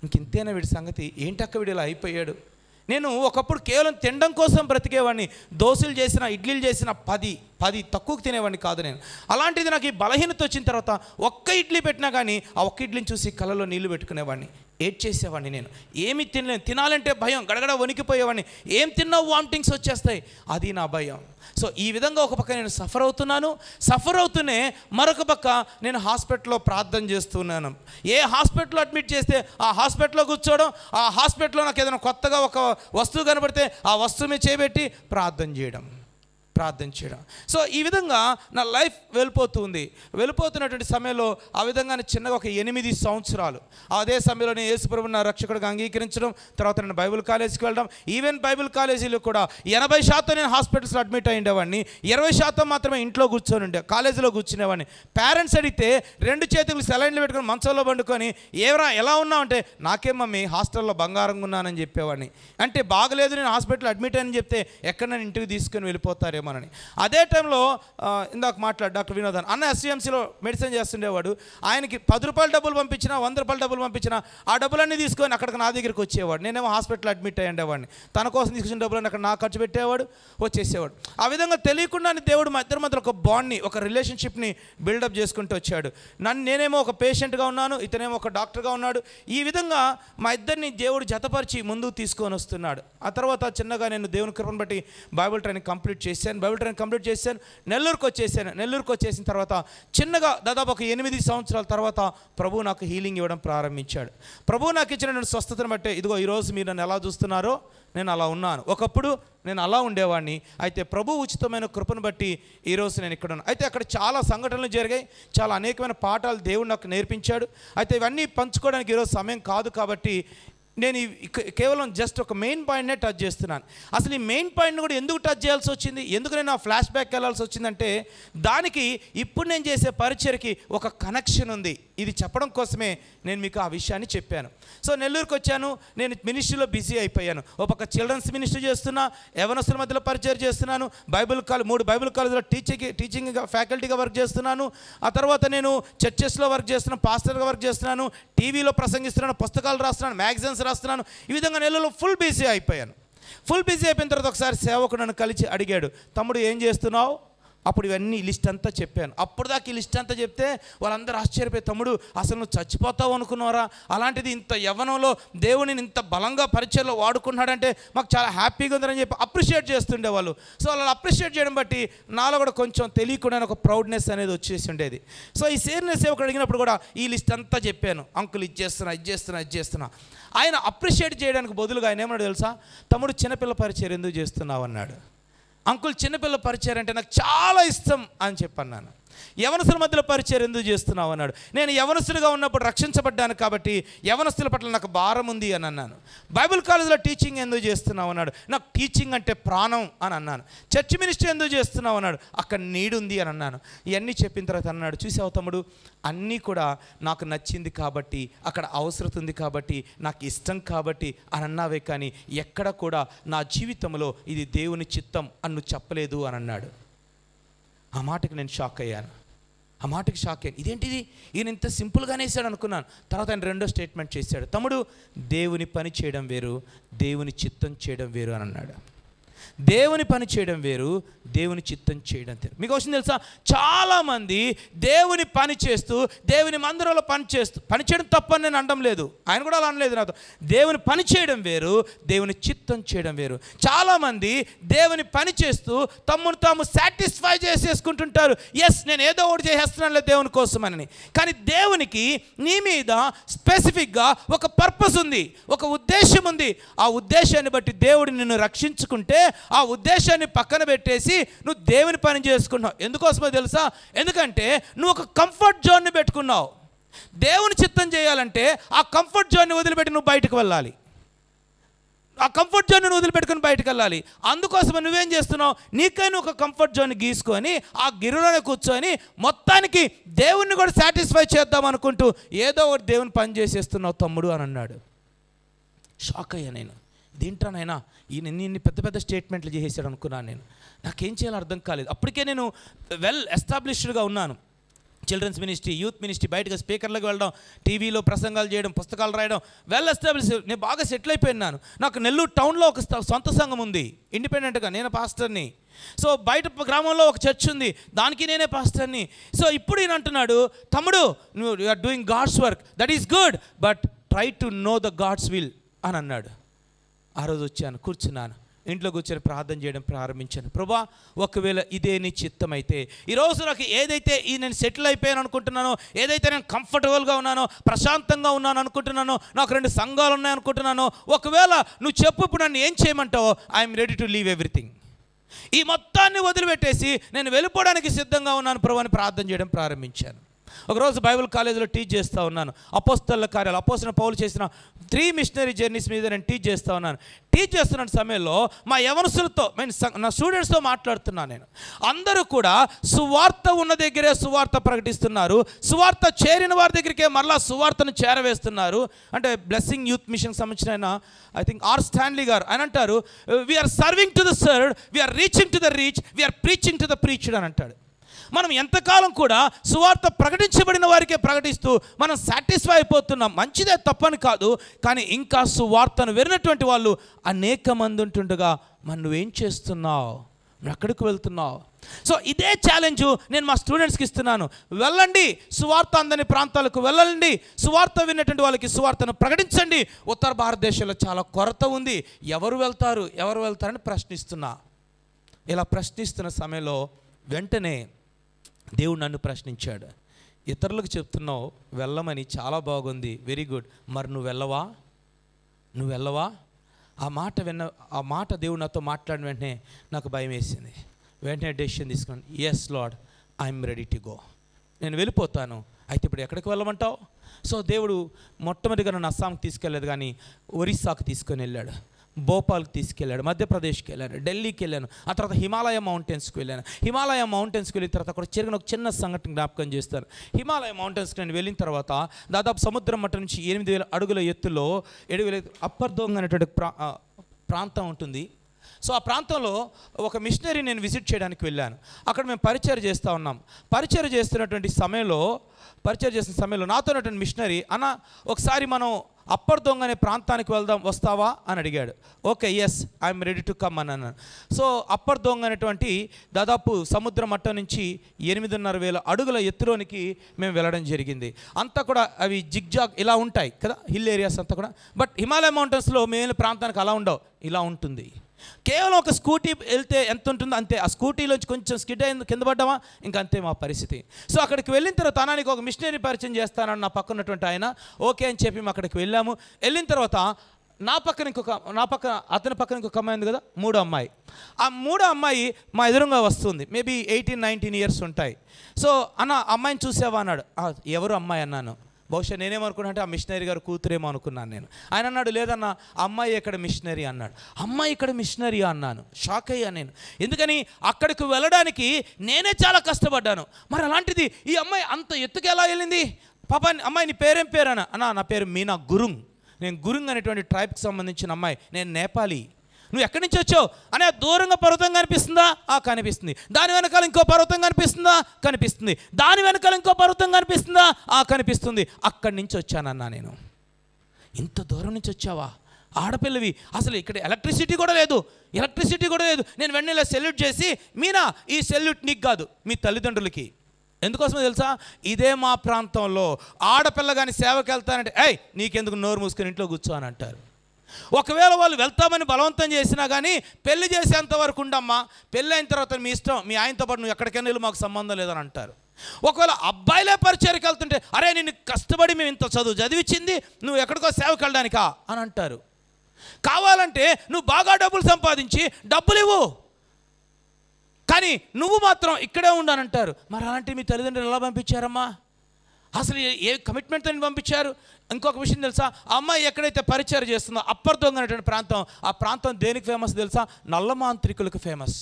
ఇంతేనా వీడి సంగతి, ఏంటక్క వీడు ఇలా అయిపోయాడు. నేను ఒకప్పుడు కేవలం తినడం కోసం బ్రతికేవాడిని. దోశలు చేసిన ఇడ్లీలు చేసిన 10 తక్కువకు తినేవాడిని కాదు నేను. అలాంటిది నాకు ఈ బలహీనత వచ్చిన తర్వాత ఒక్క ఇడ్లీ పెట్టినా కానీ ఆ ఒక్క ఇడ్లీని చూసి కళ్ళలో నీళ్లు పెట్టుకునేవాడిని, ఏడ్ చేసేవాడిని. నేను ఏమి తినలేను, తినాలంటే భయం, గడగడ వణికిపోయేవాడిని. ఏం తిన్నా వామిటింగ్స్ వచ్చేస్తాయి, అది నా భయం. సో ఈ విధంగా ఒక పక్క నేను సఫర్ అవుతూనే మరొక పక్క నేను హాస్పిటల్లో ప్రార్థన చేస్తున్నాను. ఏ హాస్పిటల్లో అడ్మిట్ చేస్తే ఆ హాస్పిటల్లో కూర్చోవడం, ఆ హాస్పిటల్లో నాకు ఏదైనా కొత్తగా ఒక వస్తువు కనబడితే ఆ వస్తువు మీద చేయబెట్టి ప్రార్థన చేయడం. సో ఈ విధంగా నా లైఫ్ వెళ్ళిపోతున్నటువంటి సమయంలో ఆ విధంగానే చిన్నగా ఒక 8 సంవత్సరాలు అదే సమయంలో నేను యేసు ప్రభువుని నా రక్షకుడిగా అంగీకరించడం, తర్వాత నేను బైబిల్ కాలేజీకి వెళ్ళడం. ఈవెన్ బైబిల్ కాలేజీలో కూడా 80% నేను హాస్పిటల్స్లో అడ్మిట్ అయ్యేవాడిని, 20% మాత్రమే ఇంట్లో కాలేజీలో కూర్చునేవాడిని. పేరెంట్స్ అడిగితే 2 చేతులు సెలైన్లు పెట్టుకొని మంచంలో పండుకొని ఎలా ఉన్నావు అంటే నాకేం మమ్మీ హాస్టల్లో బంగారంగా ఉన్నానని చెప్పేవాడిని. అంటే బాగలేదు నేను హాస్పిటల్ అడ్మిట్ అని చెప్తే ఎక్కడ నన్ను ఇంటికి తీసుకొని వెళ్ళిపోతారేమోనని. అదే టైంలో ఇందాక మాట్లాడు డాక్టర్ వినోదన్ అన్న ఎస్విఎంసీలో మెడిసిన్ చేస్తుండేవాడు. ఆయనకి 10 రూపాయలు డబ్బులు పంపించినా 100 రూపాయలు డబ్బులు పంపించినా ఆ డబ్బులన్నీ తీసుకొని అక్కడికి నా దగ్గరికి వచ్చేవాడు. నేనేమో హాస్పిటల్ అడ్మిట్ అయ్యేవాడిని, తన కోసం తీసుకొచ్చిన డబ్బులన్నీ అక్కడ నాకు ఖర్చు పెట్టేవాడు, వచ్చేసేవాడు. ఆ విధంగా తెలియకుండానే దేవుడు మా ఇద్దరి మధ్యలో ఒక బాండ్ని, ఒక రిలేషన్షిప్ని బిల్డప్ చేసుకుంటూ వచ్చాడు. నేనేమో ఒక పేషెంట్గా ఉన్నాను, ఇతనేమో ఒక డాక్టర్గా ఉన్నాడు. ఈ విధంగా మా ఇద్దరిని దేవుడు జతపరిచి ముందుకు తీసుకొని వస్తున్నాడు. ఆ తర్వాత చిన్నగా నేను దేవుని కృపను బట్టి బైబిల్ ట్రైనింగ్ కంప్లీట్ చేశాను. నెల్లూరుకు వచ్చేసిన తర్వాత చిన్నగా దాదాపు ఒక 8 సంవత్సరాల తర్వాత ప్రభువు నాకు హీలింగ్ ఇవ్వడం ప్రారంభించాడు. ప్రభువు నాకు ఇచ్చిన స్వస్థతను బట్టే ఇదిగో ఈరోజు మీరు నన్ను ఎలా చూస్తున్నారో నేను అలా ఉన్నాను. ఒకప్పుడు నేను అలా ఉండేవాడిని, అయితే ప్రభు ఉచితమైన కృపను బట్టి ఈరోజు నేను ఇక్కడ ఉన్నాను. అయితే అక్కడ చాలా సంఘటనలు జరిగాయి, చాలా అనేకమైన పాఠాలు దేవుడు నాకు నేర్పించాడు. అయితే ఇవన్నీ పంచుకోవడానికి ఈరోజు సమయం కాదు కాబట్టి నేను కేవలం జస్ట్ ఒక మెయిన్ పాయింట్నే టచ్ చేస్తున్నాను. అసలు ఈ మెయిన్ పాయింట్ని కూడా ఎందుకు టచ్ చేయాల్సి వచ్చింది, ఎందుకు నేను ఆ ఫ్లాష్ బ్యాక్ వెళ్ళాల్సి వచ్చిందంటే దానికి ఇప్పుడు నేను చేసే పరిచర్కి ఒక కనెక్షన్ ఉంది. ఇది చెప్పడం కోసమే నేను మీకు ఆ విషయాన్ని చెప్పాను. సో నెల్లూరుకి వచ్చాను, నేను మినిస్ట్రీలో బిజీ అయిపోయాను. ఒక పక్క చిల్డ్రన్స్ మినిస్ట్రీ చేస్తున్నా, యవనస్తుల మధ్యలో పరిచయం చేస్తున్నాను, 3 బైబిల్ కాలేజీలో టీచింగ్ ఫ్యాకల్టీగా వర్క్ చేస్తున్నాను. ఆ తర్వాత నేను చర్చెస్లో వర్క్ చేస్తున్నాను, పాస్టర్గా వర్క్ చేస్తున్నాను, టీవీలో ప్రసంగిస్తున్నాను, పుస్తకాలు రాస్తున్నాను, మ్యాగజైన్స్ రాస్తున్నాను. ఈ విధంగా నెలలో ఫుల్ బిజీ అయిపోయాను. తర్వాత ఒకసారి సేవకుడు నన్ను కలిసి అడిగాడు, తమ్ముడు ఏం చేస్తున్నావు? అప్పుడు ఇవన్నీ లిస్ట్ అంతా చెప్పాను. అప్పుడు దాకా ఈ లిస్ట్ అంతా చెప్తే వాళ్ళందరూ ఆశ్చర్యపోయి, తమ్ముడు అసలు నువ్వు చచ్చిపోతావు అనుకున్నారా, అలాంటిది ఇంత యవ్వనంలో దేవుడిని ఇంత బలంగా పరిచయంలో వాడుకున్నాడంటే మాకు చాలా హ్యాపీగా ఉందని చెప్పి అప్రిషియేట్ చేస్తుండేవాళ్ళు. సో అలా అప్రిషియేట్ చేయడం బట్టి నాలో కూడా కొంచెం తెలియకుండా ఒక ప్రౌడ్నెస్ అనేది వచ్చేసి ఉండేది. సో ఈ సీనియర్ సేవకుడు అడిగినప్పుడు కూడా ఈ లిస్ట్ అంతా చెప్పాను, అంకుల్ ఇది చేస్తున్నా. ఆయన అప్రిషియేట్ చేయడానికి బదులుగా ఆయన ఏమన్నాడు తెలుసా, తమ్ముడు చిన్నపిల్ల పరిచయం ఎందుకు చేస్తున్నావు అన్నాడు. అంకుల్ చిన్నపిల్ల పరిచయం అంటే నాకు చాలా ఇష్టం అని చెప్పన్నాను. యవనస్తుల మధ్యలో పరిచయం ఎందుకు చేస్తున్నావు అన్నాడు. నేను యవనస్తులుగా ఉన్నప్పుడు రక్షించబడ్డాను కాబట్టి యవనస్తుల పట్ల నాకు భారం ఉంది అని అన్నాను. బైబిల్ కాలేజీలో టీచింగ్ ఎందుకు చేస్తున్నావు అన్నాడు. నాకు టీచింగ్ అంటే ప్రాణం అని అన్నాను. చర్చ్ మినిస్ట్రీ ఎందుకు చేస్తున్నావు అన్నాడు. అక్కడ నీడ్ ఉంది అని అన్నాను. ఇవన్నీ చెప్పిన తర్వాత అన్నాడు, చూసావు తమ్ముడు అన్నీ కూడా నాకు నచ్చింది కాబట్టి, అక్కడ అవసరం ఉంది కాబట్టి, నాకు ఇష్టం కాబట్టి అని అన్నావే కానీ ఎక్కడ కూడా నా జీవితంలో ఇది దేవుని చిత్తం అని నువ్వు చెప్పలేదు అని అన్నాడు. ఆ మాటకి నేను షాక్ అయ్యాను. ఇదేంటిది, ఈయన ఇంత సింపుల్గానే వేసాడు అనుకున్నాను. తర్వాత ఆయన రెండో స్టేట్మెంట్ చేశాడు, తమ్ముడు దేవుని పని చేయడం వేరు, దేవుని చిత్తం చేయడం వేరు అని అన్నాడు. దేవుని పని చేయడం వేరు, దేవుని చిత్తం చేయడం వేరు. మీకు వచ్చింది తెలుసా, చాలామంది దేవుని పని చేస్తూ దేవుని మందిరంలో పని చేయడం తప్పని నేను అనడం లేదు, ఆయన కూడా అలా అనలేదు నాతో. దేవుని పని చేయడం వేరు, దేవుని చిత్తం చేయడం వేరు. చాలామంది దేవుని పని చేస్తూ తమ్మును తాము సాటిస్ఫై చేసేసుకుంటుంటారు. ఎస్ నేను ఏదో ఒకటి చేసేస్తున్నానులే దేవుని కోసం అని. కానీ దేవునికి నీ మీద స్పెసిఫిక్గా ఒక పర్పస్ ఉంది, ఒక ఉద్దేశం ఉంది. ఆ ఉద్దేశాన్ని బట్టి దేవుడు నిన్ను రక్షించుకుంటే ఆ ఉద్దేశాన్ని పక్కన పెట్టేసి నువ్వు దేవుని పని చేసుకున్నావు. ఎందుకోసమో తెలుసా? ఎందుకంటే నువ్వు ఒక కంఫర్ట్ జోన్ని పెట్టుకున్నావు. దేవుని చిత్తం చేయాలంటే ఆ కంఫర్ట్ జోన్ని వదిలిపెట్టి నువ్వు బయటకు వెళ్ళాలి. ఆ కంఫర్ట్ జోన్ని వదిలిపెట్టుకుని బయటకు వెళ్ళాలి. అందుకోసం నువ్వేం చేస్తున్నావు? నీకైనా ఒక కంఫర్ట్ జోన్ గీసుకొని ఆ గిరిలోనే కూర్చొని మొత్తానికి దేవుణ్ణి కూడా సాటిస్ఫై చేద్దాం అనుకుంటూ ఏదో ఒకటి దేవుని పని చేసేస్తున్నావు తమ్ముడు అని అన్నాడు. షాక్ అయ్యా నేను. దీంట్లోనైనా ఈయన ఇన్ని పెద్ద పెద్ద స్టేట్మెంట్లు చేసేసాడు అనుకున్నాను నేను. నాకేం చేయాలో అర్థం కాలేదు. అప్పటికే నేను వెల్ ఎస్టాబ్లిష్డ్గా ఉన్నాను. చిల్డ్రన్స్ మినిస్ట్రీ, యూత్ మినిస్ట్రీ, బయటకు స్పీకర్లకు వెళ్ళడం, టీవీలో ప్రసంగాలు చేయడం, పుస్తకాలు రాయడం, వెల్ ఎస్టాబ్లిష్. నేను బాగా సెటిల్ అయిపోయినాను. నాకు నెల్లూరు టౌన్లో ఒక సొంత సంఘం ఉంది, ఇండిపెండెంట్గా నేను పాస్టర్ని. సో బయట గ్రామంలో ఒక చర్చ్ ఉంది, దానికి నేనే పాస్టర్ని. సో ఇప్పుడు ఈయన అంటున్నాడు, తమ్ముడు నువ్వు you are doing God's work, that is good, but try to know the God's will అని అన్నాడు. ఆ రోజు వచ్చాను, కూర్చున్నాను, ఇంట్లో కూర్చొని ప్రార్థన చేయడం ప్రారంభించాను. ప్రభా, ఒకవేళ ఇదే నీ చిత్తం అయితే ఈరోజు నాకు ఏదైతే నేను సెటిల్ అయిపోయాను అనుకుంటున్నానో, ఏదైతే నేను కంఫర్టబుల్గా ఉన్నానో, ప్రశాంతంగా ఉన్నాను అనుకుంటున్నానో, నాకు 2 సంఘాలు ఉన్నాయి అనుకుంటున్నానో, ఒకవేళ నువ్వు చెప్పు ఇప్పుడు నన్ను ఏం చేయమంటావో, I'm ready to leave everything. ఈ మొత్తాన్ని వదిలిపెట్టేసి నేను వెళ్ళిపోవడానికి సిద్ధంగా ఉన్నాను ప్రభు అని ప్రార్థన చేయడం ప్రారంభించాను. ఒకరోజు బైబిల్ కాలేజీలో టీచ్ చేస్తూ ఉన్నాను. అపోస్తలుల కార్యాలు, అపోస్తలుడైన పౌలు చేసిన 3 మిషనరీ జర్నీస్ మీద నేను టీచ్ చేస్తూ ఉన్నాను. టీచ్ చేస్తున్న సమయంలో మా యవనస్తులతో, నా స్టూడెంట్స్తో మాట్లాడుతున్నాను నేను. అందరూ కూడా సువార్త ఉన్న దగ్గరే సువార్త ప్రకటిస్తున్నారు, సువార్త చేరిన వారి దగ్గరికే మరలా సువార్తను చేరవేస్తున్నారు. అంటే బ్లెస్సింగ్ యూత్ మిషన్ సంబంధించిన ఐ థింక్ ఆర్ స్టాన్లీ గారు అని అంటారు, we are serving to the served, we are reaching to the reach, we are preaching to the preached అని అంటాడు. మనం ఎంతకాలం కూడా సువార్త ప్రకటించబడిన వారికే ప్రకటిస్తూ మనం సాటిస్ఫై అయిపోతున్నాం. మంచిదే, తప్పని కాదు, కానీ ఇంకా సువార్తను వినటువంటి వాళ్ళు అనేక మంది ఉంటుండగా మనం నువ్వేం చేస్తున్నావు, నువ్వు ఎక్కడికి వెళ్తున్నావు? సో ఇదే ఛాలెంజ్ నేను మా స్టూడెంట్స్కి ఇస్తున్నాను. వెళ్ళండి, సువార్త అందని ప్రాంతాలకు వెళ్ళండి, సువార్త విన్నటువంటి వాళ్ళకి సువార్తను ప్రకటించండి. ఉత్తర భారతదేశంలో చాలా కొరత ఉంది, ఎవరు వెళ్తారని ప్రశ్నిస్తున్నా. ఇలా ప్రశ్నిస్తున్న సమయంలో వెంటనే దేవుడు నన్ను ప్రశ్నించాడు. ఇతరులకు చెప్తున్నావు వెళ్ళమని, చాలా బాగుంది, వెరీ గుడ్, మరి నువ్వు వెళ్ళవా? ఆ మాట దేవుడు నాతో మాట్లాడిన వెంటనే నాకు భయం వేసింది. వెంటనే డెసిషన్ తీసుకున్నాను, yes lord, I'm ready to go, నేను వెళ్ళిపోతాను. అయితే ఇప్పుడు ఎక్కడికి వెళ్ళమంటావు? సో దేవుడు మొట్టమొదటిగా నన్ను అస్సాంకి తీసుకెళ్ళలేదు, కానీ ఒరిస్సాకు తీసుకొని వెళ్ళాడు, భోపాల్కి తీసుకెళ్ళాడు, మధ్యప్రదేశ్కి వెళ్ళాను, ఢిల్లీకి వెళ్ళాను, ఆ తర్వాత హిమాలయ మౌంటైన్స్కి వెళ్ళాను. హిమాలయ మౌంటైన్స్కి వెళ్ళిన తర్వాత అక్కడ జరిగిన ఒక చిన్న సంఘటన జ్ఞాపకం చేస్తాను. హిమాలయ మౌంటైన్స్కి నేను వెళ్ళిన తర్వాత దాదాపు సముద్రం మట్టం నుంచి 8,000 అడుగుల ఎత్తులో 7,000 అప్పర్ దోంగ్ అనేటువంటి ప్రాంతం ఉంటుంది. సో ఆ ప్రాంతంలో ఒక మిషనరీ నేను విజిట్ చేయడానికి వెళ్ళాను. అక్కడ మేము పరిచయం చేస్తూ ఉన్నాం. పరిచయం చేస్తున్న సమయంలో నాతో ఉన్నటువంటి మిషనరీ, అన్న ఒకసారి మనం అప్పర్ దొంగ అనే ప్రాంతానికి వస్తావా అని అడిగాడు. Okay, yes, I'm ready to come అని అన్నాను. సో అప్పర్ దొంగ అనేటువంటి దాదాపు సముద్ర మట్టం నుంచి 8,500 అడుగుల ఎత్తులోనికి మేము వెళ్ళడం జరిగింది. అంతా కూడా అవి జిగ్జాగ్ ఇలా ఉంటాయి కదా, హిల్ ఏరియాస్ అంతా కూడా. బట్ హిమాలయ మౌంటైన్స్లో మేము ప్రాంతానికి అలా ఉండవు, ఇలా ఉంటుంది. కేవలం ఒక స్కూటీ వెళ్తే ఎంత ఉంటుందో అంతే. ఆ స్కూటీలోంచి కొంచెం స్కిడ్ అయింది, కింద పడ్డామా, ఇంకా అంతే మా పరిస్థితి. సో అక్కడికి వెళ్ళిన తర్వాత తనానికి ఒక మిషనరీ పరిచయం చేస్తానని నా పక్కన ఉన్నటువంటి ఆయన ఓకే అని చెప్పి మేము అక్కడికి వెళ్ళాము. వెళ్ళిన తర్వాత అతని పక్కన ఇంకొక అమ్మాయి ఉంది కదా, 3వ అమ్మాయి. ఆ 3వ అమ్మాయి మా ఎదురుగా వస్తుంది, మేబీ 18-19 ఇయర్స్ ఉంటాయి. సో అన్న అమ్మాయిని చూసావా అన్నాడు. ఎవరు అమ్మాయి అన్నాను. బహుశా నేనేమనుకున్నా అంటే ఆ మిషనరీ గారు కూతురేమో అనుకున్నాను నేను. ఆయన అన్నాడు, లేదన్న అమ్మాయి ఇక్కడ మిషనరీ అన్నాడు. అమ్మాయి ఇక్కడ మిషనరీ అన్నాను. షాక్ అయ్యా నేను. ఎందుకని అక్కడికి వెళ్ళడానికి నేనే చాలా కష్టపడ్డాను. మరి అలాంటిది ఈ అమ్మాయి అంత ఎత్తుకు ఎలా వెళ్ళింది? పాప, అమ్మాయి నీ పేరేం పేరు అన్న? నా పేరు మీనా గురుంగ్. నేను గురుంగ్ అనేటువంటి ట్రైబ్కి సంబంధించిన అమ్మాయి, నేను నేపాలీ. నువ్వు ఎక్కడి నుంచి వచ్చావు అనే దూరంగా పర్వతం కనిపిస్తుందా? కనిపిస్తుంది. దాని వెనకాల ఇంకో పర్వతం కనిపిస్తుందా? కనిపిస్తుంది. దాని వెనకాల ఇంకో పర్వతం కనిపిస్తుందా? కనిపిస్తుంది. అక్కడి నుంచి వచ్చానన్నా నేను. ఇంత దూరం నుంచి వచ్చావా? ఆడపిల్లవి, అసలు ఇక్కడ ఎలక్ట్రిసిటీ కూడా లేదు. నేను వెన్నెల సెల్యూట్ చేసి, మీనా ఈ సెల్యూట్ నీకు కాదు, మీ తల్లిదండ్రులకి. ఎందుకోసమో తెలుసా? ఇదే మా ప్రాంతంలో ఆడపిల్ల కానీ సేవకి వెళ్తానంటే, నీకెందుకు, నోరు మూసుకొని ఇంట్లో కూర్చో అని అంటారు. ఒకవేళ వాళ్ళు వెళ్తామని బలవంతం చేసినా కానీ పెళ్లి చేసేంత వరకు ఉండమ్మా, పెళ్ళి అయిన తర్వాత మీ ఇష్టం, మీ ఆయనతో పాటు నువ్వు ఎక్కడికైనా వెళ్ళి, మాకు సంబంధం లేదని అంటారు. ఒకవేళ అబ్బాయిలే పరిచయకి వెళ్తుంటే, అరే నిన్ను కష్టపడి మేము ఇంత చదివించింది, నువ్వు ఎక్కడికో సేవకి వెళ్ళడానికా అని అంటారు. కావాలంటే నువ్వు బాగా డబ్బులు సంపాదించి డబ్బులు ఇవ్వు, కానీ నువ్వు మాత్రం ఇక్కడే ఉండానంటారు. మరి అలాంటి మీ తల్లిదండ్రులు ఎలా పంపించారమ్మా? అసలు ఏ కమిట్మెంట్తో పంపించారు? ఇంకొక విషయం తెలుసా, ఆ అమ్మాయి ఎక్కడైతే పరిచయం చేస్తుందో అప్పర్ దొంగ అనేటువంటి ప్రాంతం, ఆ ప్రాంతం దేనికి ఫేమస్ తెలుసా? నల్లమాంత్రికులకు ఫేమస్.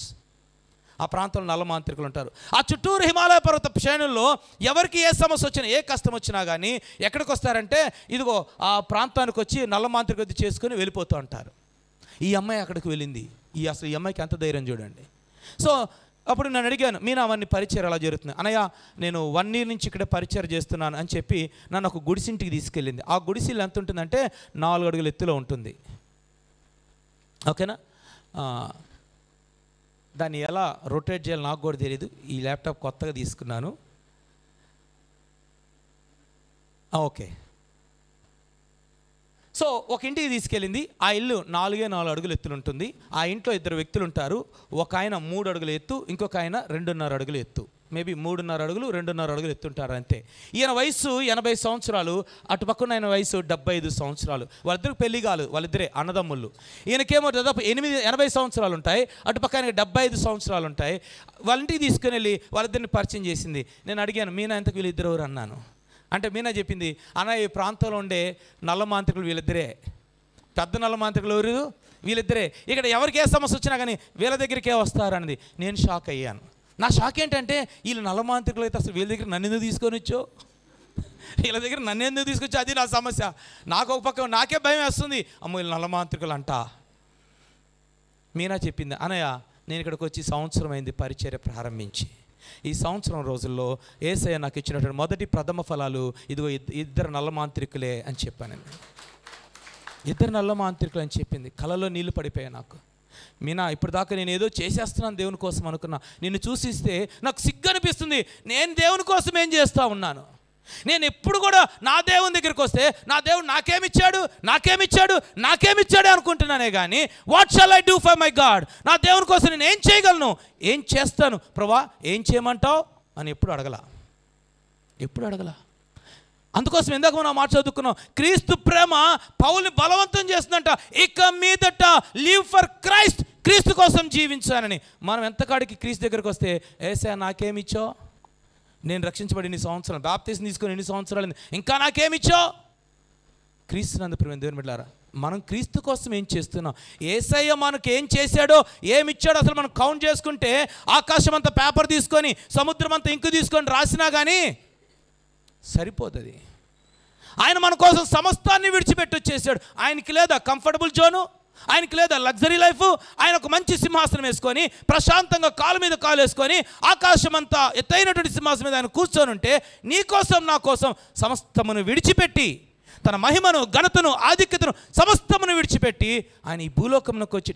ఆ ప్రాంతంలో నల్లమాంత్రికులు ఉంటారు. ఆ చుట్టూరు హిమాలయ పర్వత శ్రేణుల్లో ఎవరికి ఏ సమస్య వచ్చినా, ఏ కష్టం వచ్చినా కానీ ఎక్కడికి వస్తారంటే ఇదిగో ఆ ప్రాంతానికి వచ్చి నల్లమాంత్రికులు చేసుకొని వెళ్ళిపోతూ ఉంటారు. ఈ అమ్మాయి అక్కడికి వెళ్ళింది. అసలు ఈ అమ్మాయికి ఎంత ధైర్యం చూడండి. సో అప్పుడు నేను అడిగాను, మీనా అవన్నీ పరిచయం ఎలా జరుగుతుంది? అన్నయ్య నేను 1 year నుంచి ఇక్కడే పరిచయం చేస్తున్నాను అని చెప్పి నన్ను ఒక గుడిసింటికి తీసుకెళ్ళింది. ఆ గుడిసిల్లు ఎంత ఉంటుందంటే 4 అడుగుల ఎత్తులో ఉంటుంది. ఓకేనా? దాన్ని ఎలా రొటేట్ చేయాలి నాకు కూడా తెలియదు. ఈ ల్యాప్టాప్ కొత్తగా తీసుకున్నాను. ఓకే. సో ఒక ఇంటికి తీసుకెళ్ళింది. ఆ ఇల్లు 4 అడుగుల ఎత్తులు ఉంటుంది. ఆ ఇంట్లో 2 వ్యక్తులు ఉంటారు. ఒక ఆయన 3 అడుగుల ఎత్తు, ఇంకొక ఆయన 2.5 అడుగుల ఎత్తు. మేబీ 3.5 అడుగులు 2.5 అడుగులు ఎత్తుంటారు అంతే. ఈయన వయసు 80 సంవత్సరాలు, అటు పక్కన ఆయన వయసు 75 సంవత్సరాలు. వాళ్ళిద్దరికి పెళ్లి కాదు, వాళ్ళిద్దరే అన్నదమ్ముళ్ళు. ఈయనకేమో దాదాపు 80 సంవత్సరాలు ఉంటాయి, అటు పక్క ఆయనకి 75 సంవత్సరాలు ఉంటాయి. వాళ్ళ ఇంటికి తీసుకుని వెళ్ళి వాళ్ళిద్దరిని పరిచయం చేసింది. నేను అడిగాను, మీనా ఎంతకు వీళ్ళిద్దరు ఎవరు అన్నాను. అంటే మీనా చెప్పింది, అన్న ఈ ప్రాంతంలో ఉండే నల్లమాంత్రికులు వీళ్ళిద్దరే. పెద్ద నల్లమాంత్రికులు ఎవరు? వీళ్ళిద్దరే. ఇక్కడ ఎవరికి ఏ సమస్య వచ్చినా కానీ వీళ్ళ దగ్గరికే వస్తారన్నది. నేను షాక్ అయ్యాను. నా షాక్ ఏంటంటే వీళ్ళు నల్లమాంత్రికులు అయితే అసలు వీళ్ళ దగ్గర నన్ను ఎందుకు తీసుకొని వచ్చో, వీళ్ళ దగ్గర నన్ను ఎందుకు తీసుకొచ్చో, అది నా సమస్య. నాకు ఒక పక్క నాకే భయం వేస్తుంది, అమ్మో వీళ్ళు నల్లమాంత్రికులు అంట. మీనా చెప్పింది, అన్నయ్య నేను ఇక్కడికి వచ్చి సంవత్సరం అయింది పరిచర్య ప్రారంభించి. ఈ సంవత్సరం రోజుల్లో యేసయ్య నాకు ఇచ్చినటువంటి మొదటి ప్రథమ ఫలాలు ఇదిగో 2 నల్లమాంత్రికులే అని చెప్పాను. 2 నల్లమాంత్రికులు అని చెప్పింది. కళ్ళలో నీళ్లు పడిపోయాయి నాకు. మీనా ఇప్పుడు దాకా నేను ఏదో చేసేస్తున్నాను దేవుని కోసం అనుకున్నా. నిన్ను చూసిస్తే నాకు సిగ్గు అనిపిస్తుంది. నేను దేవుని కోసం ఏం చేస్తూ ఉన్నాను? నేను ఎప్పుడు కూడా నా దేవుని దగ్గరికి వస్తే నా దేవుడు నాకేమిచ్చాడు అనుకుంటున్నానే కానీ what shall I do for my God? నా దేవుని కోసం నేను ఏం చేయగలను, ఏం చేస్తాను ప్రభా, ఏం చేయమంటావు అని ఎప్పుడు అడగలా. అందుకోసం ఇందాక మనం మాట చదువుకున్నాం, క్రీస్తు ప్రేమ పౌల్ని బలవంతం చేస్తుందంట. ఇక మీదట లివ్ ఫర్ క్రైస్ట్, క్రీస్తు కోసం జీవించానని. మనం ఎంతకాడికి క్రీస్తు దగ్గరికి వస్తే యేసయ్య నాకేమిచ్చావు, నేను రక్షించబడి ఇన్ని సంవత్సరాలు, బాప్తిసం తీసుకొని ఎన్ని సంవత్సరాలు, ఇంకా నాకేమిచ్చావు? క్రీస్తునందు ప్రియమైన దేవుని బిడ్డలారా, మనం క్రీస్తు కోసం ఏం చేస్తున్నాం? యేసయ్య మనకు ఏం చేశాడో, ఏమిచ్చాడో అసలు మనం కౌంట్ చేసుకుంటే ఆకాశం అంతా పేపర్ తీసుకొని, సముద్రం అంతా ఇంకు తీసుకొని రాసినా కానీ సరిపోతుంది. ఆయన మన కోసం సమస్తాన్ని విడిచిపెట్టి వచ్చేసాడు. ఆయనకి లేదా కంఫర్టబుల్ జోను, ఆయనకి లేదా లగ్జరీ లైఫ్. ఆయన ఒక మంచి సింహాసనం వేసుకొని ప్రశాంతంగా కాలు మీద కాలు వేసుకొని ఆకాశం అంతా ఎత్తైనటువంటి సింహాసనం మీద ఆయన కూర్చొని ఉంటే నీ కోసం నా కోసం సమస్తమును విడిచిపెట్టి, తన మహిమను ఘనతను ఆధిక్యతను సమస్తమును విడిచిపెట్టి ఆయన ఈ భూలోకంలోకి వచ్చి,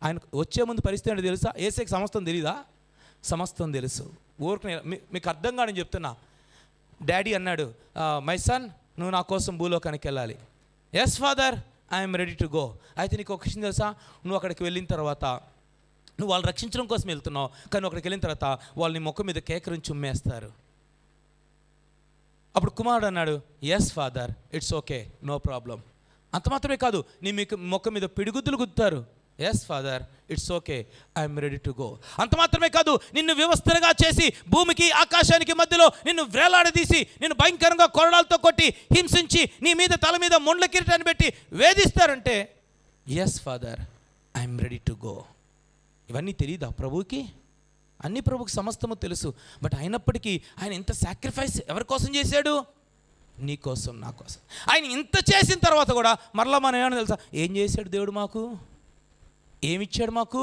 ఆయన వచ్చే ముందు పరిస్థితి ఏంటో తెలుసా? యేసయ్యకి సమస్తం తెలీదా? సమస్తం తెలుసు. ఊరికి మీకు అర్థం కాదని చెప్తున్నా. డాడీ అన్నాడు, మై సన్ నువ్వు నా కోసం భూలోకానికి వెళ్ళాలి. Yes father, I'm ready to go. అయితే నీకు ఒక విషయం తెలుసా? నువ్వు అక్కడికి వెళ్ళిన తర్వాత నువ్వు వాళ్ళు రక్షించడం కోసం వెళ్తున్నావు, కానీ అక్కడికి వెళ్ళిన తర్వాత వాళ్ళు నీ ముఖం మీద కేకరించి ఉమ్మేస్తారు. అప్పుడు కుమారుడు అన్నాడు, yes father, it's okay, no problem. అంత మాత్రమే కాదు, నీ మీకు ముఖం మీద పిడిగుద్దులు గుద్దుతారు. Yes father, it's okay, I'm ready to go. అంత మాత్రమే కాదు, నిన్ను వ్యవస్థగా చేసి భూమికి ఆకాశానికి మధ్యలో నిన్ను వేలాడదీసి నిన్ను భయంకరంగా కొరడాలతో కొట్టి హింసించి నీ మీద తల మీద మొండ్ల కిరీటాన్ని పెట్టి వేధిస్తారంటే yes father, I'm ready to go. ఇవన్నీ తెలియదా ప్రభువుకి? అన్ని ప్రభువుకి సమస్తము తెలుసు. బట్ అయినప్పటికీ ఆయన ఇంత సాక్రిఫైస్ ఎవరి కోసం చేశాడు? నీ కోసం, నా కోసం. ఆయన ఇంత చేసిన తర్వాత కూడా మరలా మనం ఏమన్నా తెలుసా? ఏం చేశాడు దేవుడు మాకు? ఏమిచ్చాడు మాకు?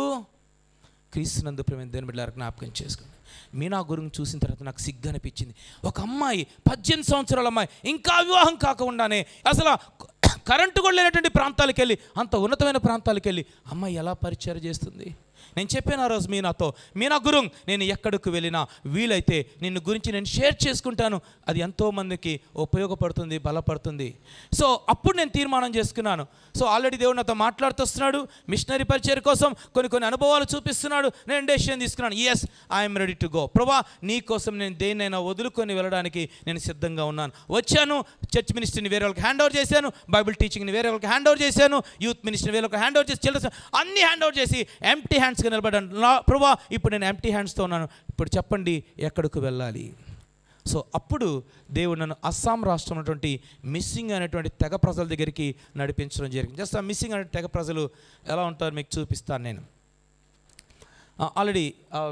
క్రీస్తునందు ప్రియమైన దేవుని బిడ్డలారా జ్ఞాపకం చేసుకోండి. మీనా గురించి చూసిన తర్వాత నాకు సిగ్గు అనిపించింది. ఒక అమ్మాయి 18 సంవత్సరాల అమ్మాయి, ఇంకా వివాహం కాకుండానే అసలు కరెంటు కూడా లేనటువంటి ప్రాంతాలకు వెళ్ళి, అంత ఉన్నతమైన ప్రాంతాలకు వెళ్ళి అమ్మాయి ఎలా పరిచయం చేస్తుంది? నేను చెప్పాను ఆ రోజు మీనా గురుంగ్, నేను ఎక్కడికి వెళ్ళినా వీలైతే నిన్ను గురించి నేను షేర్ చేసుకుంటాను, అది ఎంతోమందికి ఉపయోగపడుతుంది, బలపడుతుంది. సో అప్పుడు నేను తీర్మానం చేసుకున్నాను. సో ఆల్రెడీ దేవుడు నాతో మాట్లాడుతున్నాడు, మిషనరీ పరిచయం కోసం కొన్ని అనుభవాలు చూపిస్తున్నాడు. నేను డెసిషన్ తీసుకున్నాను, yes I'm ready to go. ప్రభా, నీ కోసం నేను దేన్నైనా వదులుకొని వెళ్ళడానికి నేను సిద్ధంగా ఉన్నాను. వచ్చాను, చర్చ్ మినిస్ట్రీని వేరే వాళ్ళకి హ్యాండ్ ఓవర్ చేశాను, బైబిల్ టీచింగ్ని వేరే వాళ్ళకి హ్యాండ్ ఓవర్ చేశాను, యూత్ మినిస్ట్రీని వేరే వాళ్ళకి హ్యాండ్ ఓవర్ చేసి, చిల్డ్రన్స్ అన్ని హ్యాండ్ ఓవర్ చేసి ఎంప్టీ హ్యాండ్స్గా నిలబడ్డాను. ప్రభా, ఇప్పుడు నేను ఎంప్టీ హ్యాండ్స్తో ఉన్నాను, ఇప్పుడు చెప్పండి ఎక్కడికి వెళ్ళాలి. సో అప్పుడు దేవుడు నన్ను అస్సాం రాష్ట్రం ఉన్నటువంటి మిస్సింగ్ అనేటువంటి తెగ ప్రజల దగ్గరికి నడిపించడం జరిగింది. జస్ట్ ఆ మిస్సింగ్ అనే తెగ ప్రజలు ఎలా ఉంటారో మీకు చూపిస్తాను నేను. ఆల్రెడీ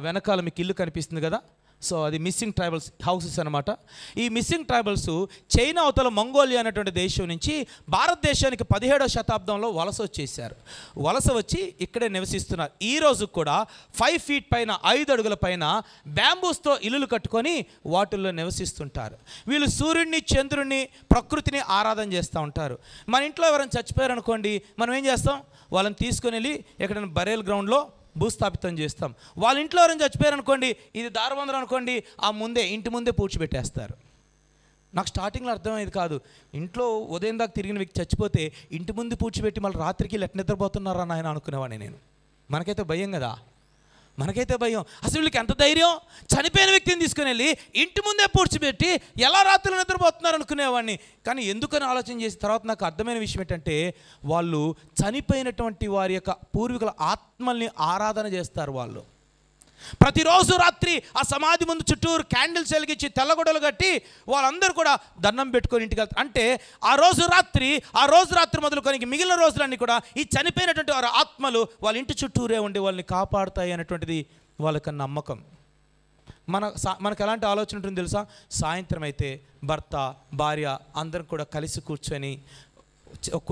వెనకాల మీకు ఇల్లు కనిపిస్తుంది కదా, సో అది మిస్సింగ్ ట్రైబల్స్ హౌసెస్ అనమాట. ఈ మిస్సింగ్ ట్రైబల్స్ చైనా అవతల మంగోలియా అనేటువంటి దేశం నుంచి భారతదేశానికి 17వ శతాబ్దంలో వలస వచ్చేసారు. వలస వచ్చి ఇక్కడే నివసిస్తున్నారు. ఈరోజు కూడా 5 feet పైన 5 అడుగుల పైన బ్యాంబూస్తో ఇల్లులు కట్టుకొని వాటిల్లో నివసిస్తుంటారు. వీళ్ళు సూర్యుడిని, చంద్రుడిని, ప్రకృతిని ఆరాధన చేస్తూ ఉంటారు. మన ఇంట్లో ఎవరైనా చచ్చిపోయారు అనుకోండి, మనం ఏం చేస్తాం, వాళ్ళని తీసుకొని వెళ్ళి ఎక్కడైనా బరేల్ గ్రౌండ్లో భూస్థాపితం చేస్తాం. వాళ్ళ ఇంట్లో ఎవరైనా చచ్చిపోయారు అనుకోండి, ఇది దారబందరం అనుకోండి, ఆ ముందే ఇంటి ముందే పూడ్చిపెట్టేస్తారు. నాకు స్టార్టింగ్లో అర్థమయ్యేది కాదు, ఇంట్లో ఉదయం దాకా తిరిగిన వ్యక్తి చచ్చిపోతే ఇంటి ముందు పూడ్చిపెట్టి మళ్ళీ రాత్రికి లెట్ నిద్రపోతున్నారా నాయన అనుకునేవాడిని నేను. మనకైతే భయం కదా, మనకైతే భయం. అసలు వీళ్ళకి ఎంత ధైర్యం, చనిపోయిన వ్యక్తిని తీసుకుని వెళ్ళి ఇంటి ముందే పూడ్చిపెట్టి ఎలా రాత్రులు నిద్రపోతున్నారు అనుకునేవాడిని. కానీ ఎందుకని ఆలోచన చేసిన తర్వాత నాకు అర్థమైన విషయం ఏంటంటే, వాళ్ళు చనిపోయినటువంటి వారి యొక్క పూర్వీకుల ఆత్మల్ని ఆరాధన చేస్తారు. వాళ్ళు ప్రతిరోజు రాత్రి ఆ సమాధి ముందు చుట్టూరు క్యాండిల్స్ వెలిగించి తెల్లగొడలు కట్టి వాళ్ళందరూ కూడా దండం పెట్టుకొని ఇంటికి వెళ్తారు. అంటే ఆ రోజు రాత్రి మొదలుకొని మిగిలిన రోజులన్నీ కూడా ఈ చనిపోయినటువంటి వారి ఆత్మలు వాళ్ళ ఇంటి చుట్టూరే ఉండి వాళ్ళని కాపాడుతాయి అనేటువంటిది వాళ్ళకి నమ్మకం. మనకు ఎలాంటి ఆలోచన ఉంటుంది తెలుసా, సాయంత్రం అయితే భర్త, భార్య అందరం కూడా కలిసి కూర్చొని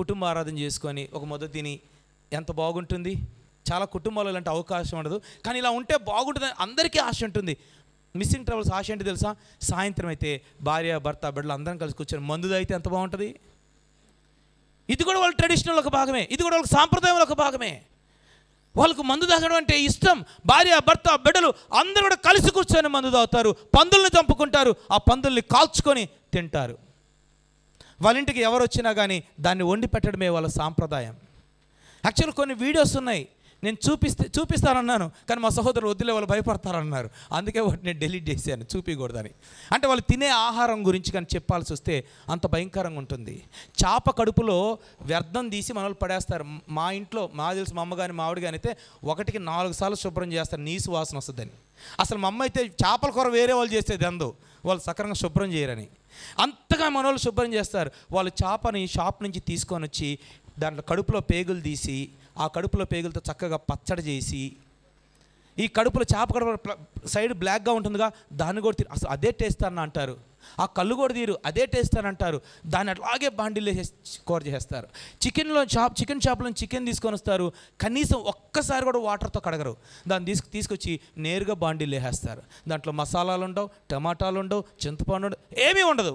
కుటుంబ ఆరాధన చేసుకొని ఒక మొదట తిని ఎంత బాగుంటుంది. చాలా కుటుంబాలు ఇలాంటి అవకాశం ఉండదు, కానీ ఇలా ఉంటే బాగుంటుందని అందరికీ ఆశ ఉంటుంది. మిస్సింగ్ ట్రావెల్స్ ఆశ ఏంటి తెలుసా, సాయంత్రం అయితే భార్య, భర్త, బిడ్డలు అందరం కలిసి కూర్చొని మందు అయితే ఎంత బాగుంటుంది. ఇది కూడా వాళ్ళ ట్రెడిషనల్ ఒక భాగమే, ఇది కూడా వాళ్ళకి సాంప్రదాయంలో ఒక భాగమే. వాళ్ళకు మందు తాగడం అంటే ఇష్టం. భార్య, భర్త, బిడ్డలు అందరూ కూడా కలిసి కూర్చొని మందు తాగుతారు, పందుల్ని చంపుకుంటారు, ఆ పందుల్ని కాల్చుకొని తింటారు. వాళ్ళ ఇంటికి ఎవరు వచ్చినా కానీ దాన్ని వండి పెట్టడమే వాళ్ళ సాంప్రదాయం. యాక్చువల్ కొన్ని వీడియోస్ ఉన్నాయి, నేను చూపిస్తానన్నాను, కానీ మా సహోదరులు వద్దులే వాళ్ళు భయపడతారన్నారు, అందుకే వాటిని నేను డిలీట్ చేశాను, చూపించకూడదని. అంటే వాళ్ళు తినే ఆహారం గురించి కానీ చెప్పాల్సి వస్తే అంత భయంకరంగా ఉంటుంది. చేప కడుపులో వ్యర్థం తీసి మన వాళ్ళు పడేస్తారు. మా ఇంట్లో తెలిసి మా అమ్మ కానీ మా ఆవిడ కానీ అయితే 1కి 4 సార్లు శుభ్రం చేస్తారు, నీసు వాసన వస్తుందని. అసలు మా అమ్మ అయితే చేపల కూర వేరే వాళ్ళు చేసేది అందు, వాళ్ళు సక్రంగా శుభ్రం చేయరని. అంతగా మన వాళ్ళు శుభ్రం చేస్తారు. వాళ్ళు చేపని షాప్ నుంచి తీసుకొని వచ్చి దాంట్లో కడుపులో పేగులు తీసి, ఆ కడుపులో పేగులతో చక్కగా పచ్చడి చేసి, ఈ కడుపులో చేప కడుపు సైడ్ బ్లాక్గా ఉంటుందిగా దాన్ని కూడా తీరు, అసలు అదే టేస్ట్ అని అంటారు. ఆ కళ్ళు కూడా తీరు, అదే టేస్ట్ అని అంటారు. దాన్ని అట్లాగే బాండిల్లో కూర చేస్తారు. చికెన్ షాప్లో చికెన్ తీసుకొని వస్తారు, కనీసం ఒక్కసారి కూడా వాటర్తో కడగరు. దాన్ని తీసుకొచ్చి నేరుగా బాండిల్లో వేసేస్తారు. దాంట్లో మసాలాలు ఉండవు, టమాటాలు ఉండవు, చింతపండు ఉండవు, ఏమీ ఉండదు.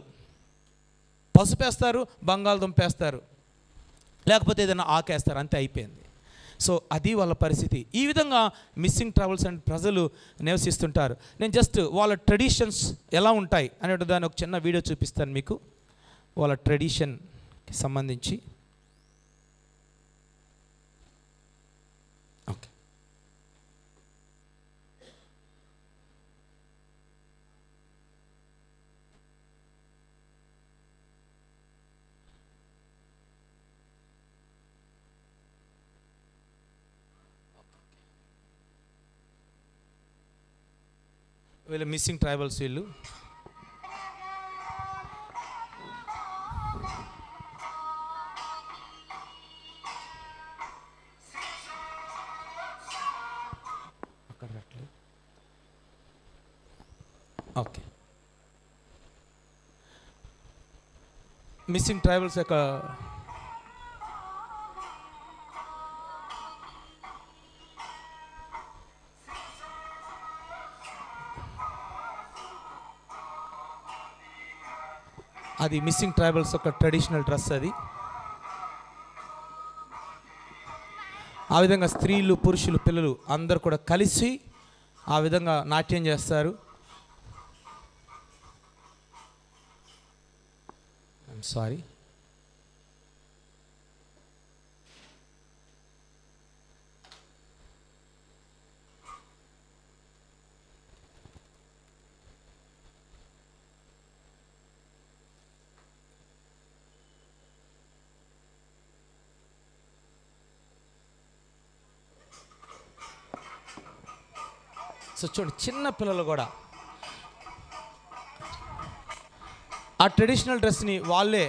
పసుపు వేస్తారు, బంగాళదుంప వేస్తారు, లేకపోతే ఏదైనా ఆకేస్తారు, అంతే, అయిపోయింది. సో అది వాళ్ళ పరిస్థితి. ఈ విధంగా మిస్సింగ్ ట్రావెల్స్ అండ్ ప్రజలు నివసిస్తుంటారు. నేను జస్ట్ వాళ్ళ ట్రెడిషన్స్ ఎలా ఉంటాయి అనే దాన్ని ఒక చిన్న వీడియో చూపిస్తాను మీకు, వాళ్ళ ట్రెడిషన్కి సంబంధించి. ఓకే, వీళ్ళు మిస్సింగ్ ట్రైబల్స్. వీళ్ళు ఓకే, మిస్సింగ్ ట్రైబల్స్ యొక్క అది మిస్సింగ్ ట్రైబల్స్ యొక్క ట్రెడిషనల్ డ్రెస్. అది ఆ విధంగా స్త్రీలు, పురుషులు, పిల్లలు అందరు కూడా కలిసి ఆ విధంగా నాట్యం చేస్తారు. సారీ, సో చూడండి, చిన్న పిల్లలు కూడా ఆ ట్రెడిషనల్ డ్రెస్ని వాళ్ళే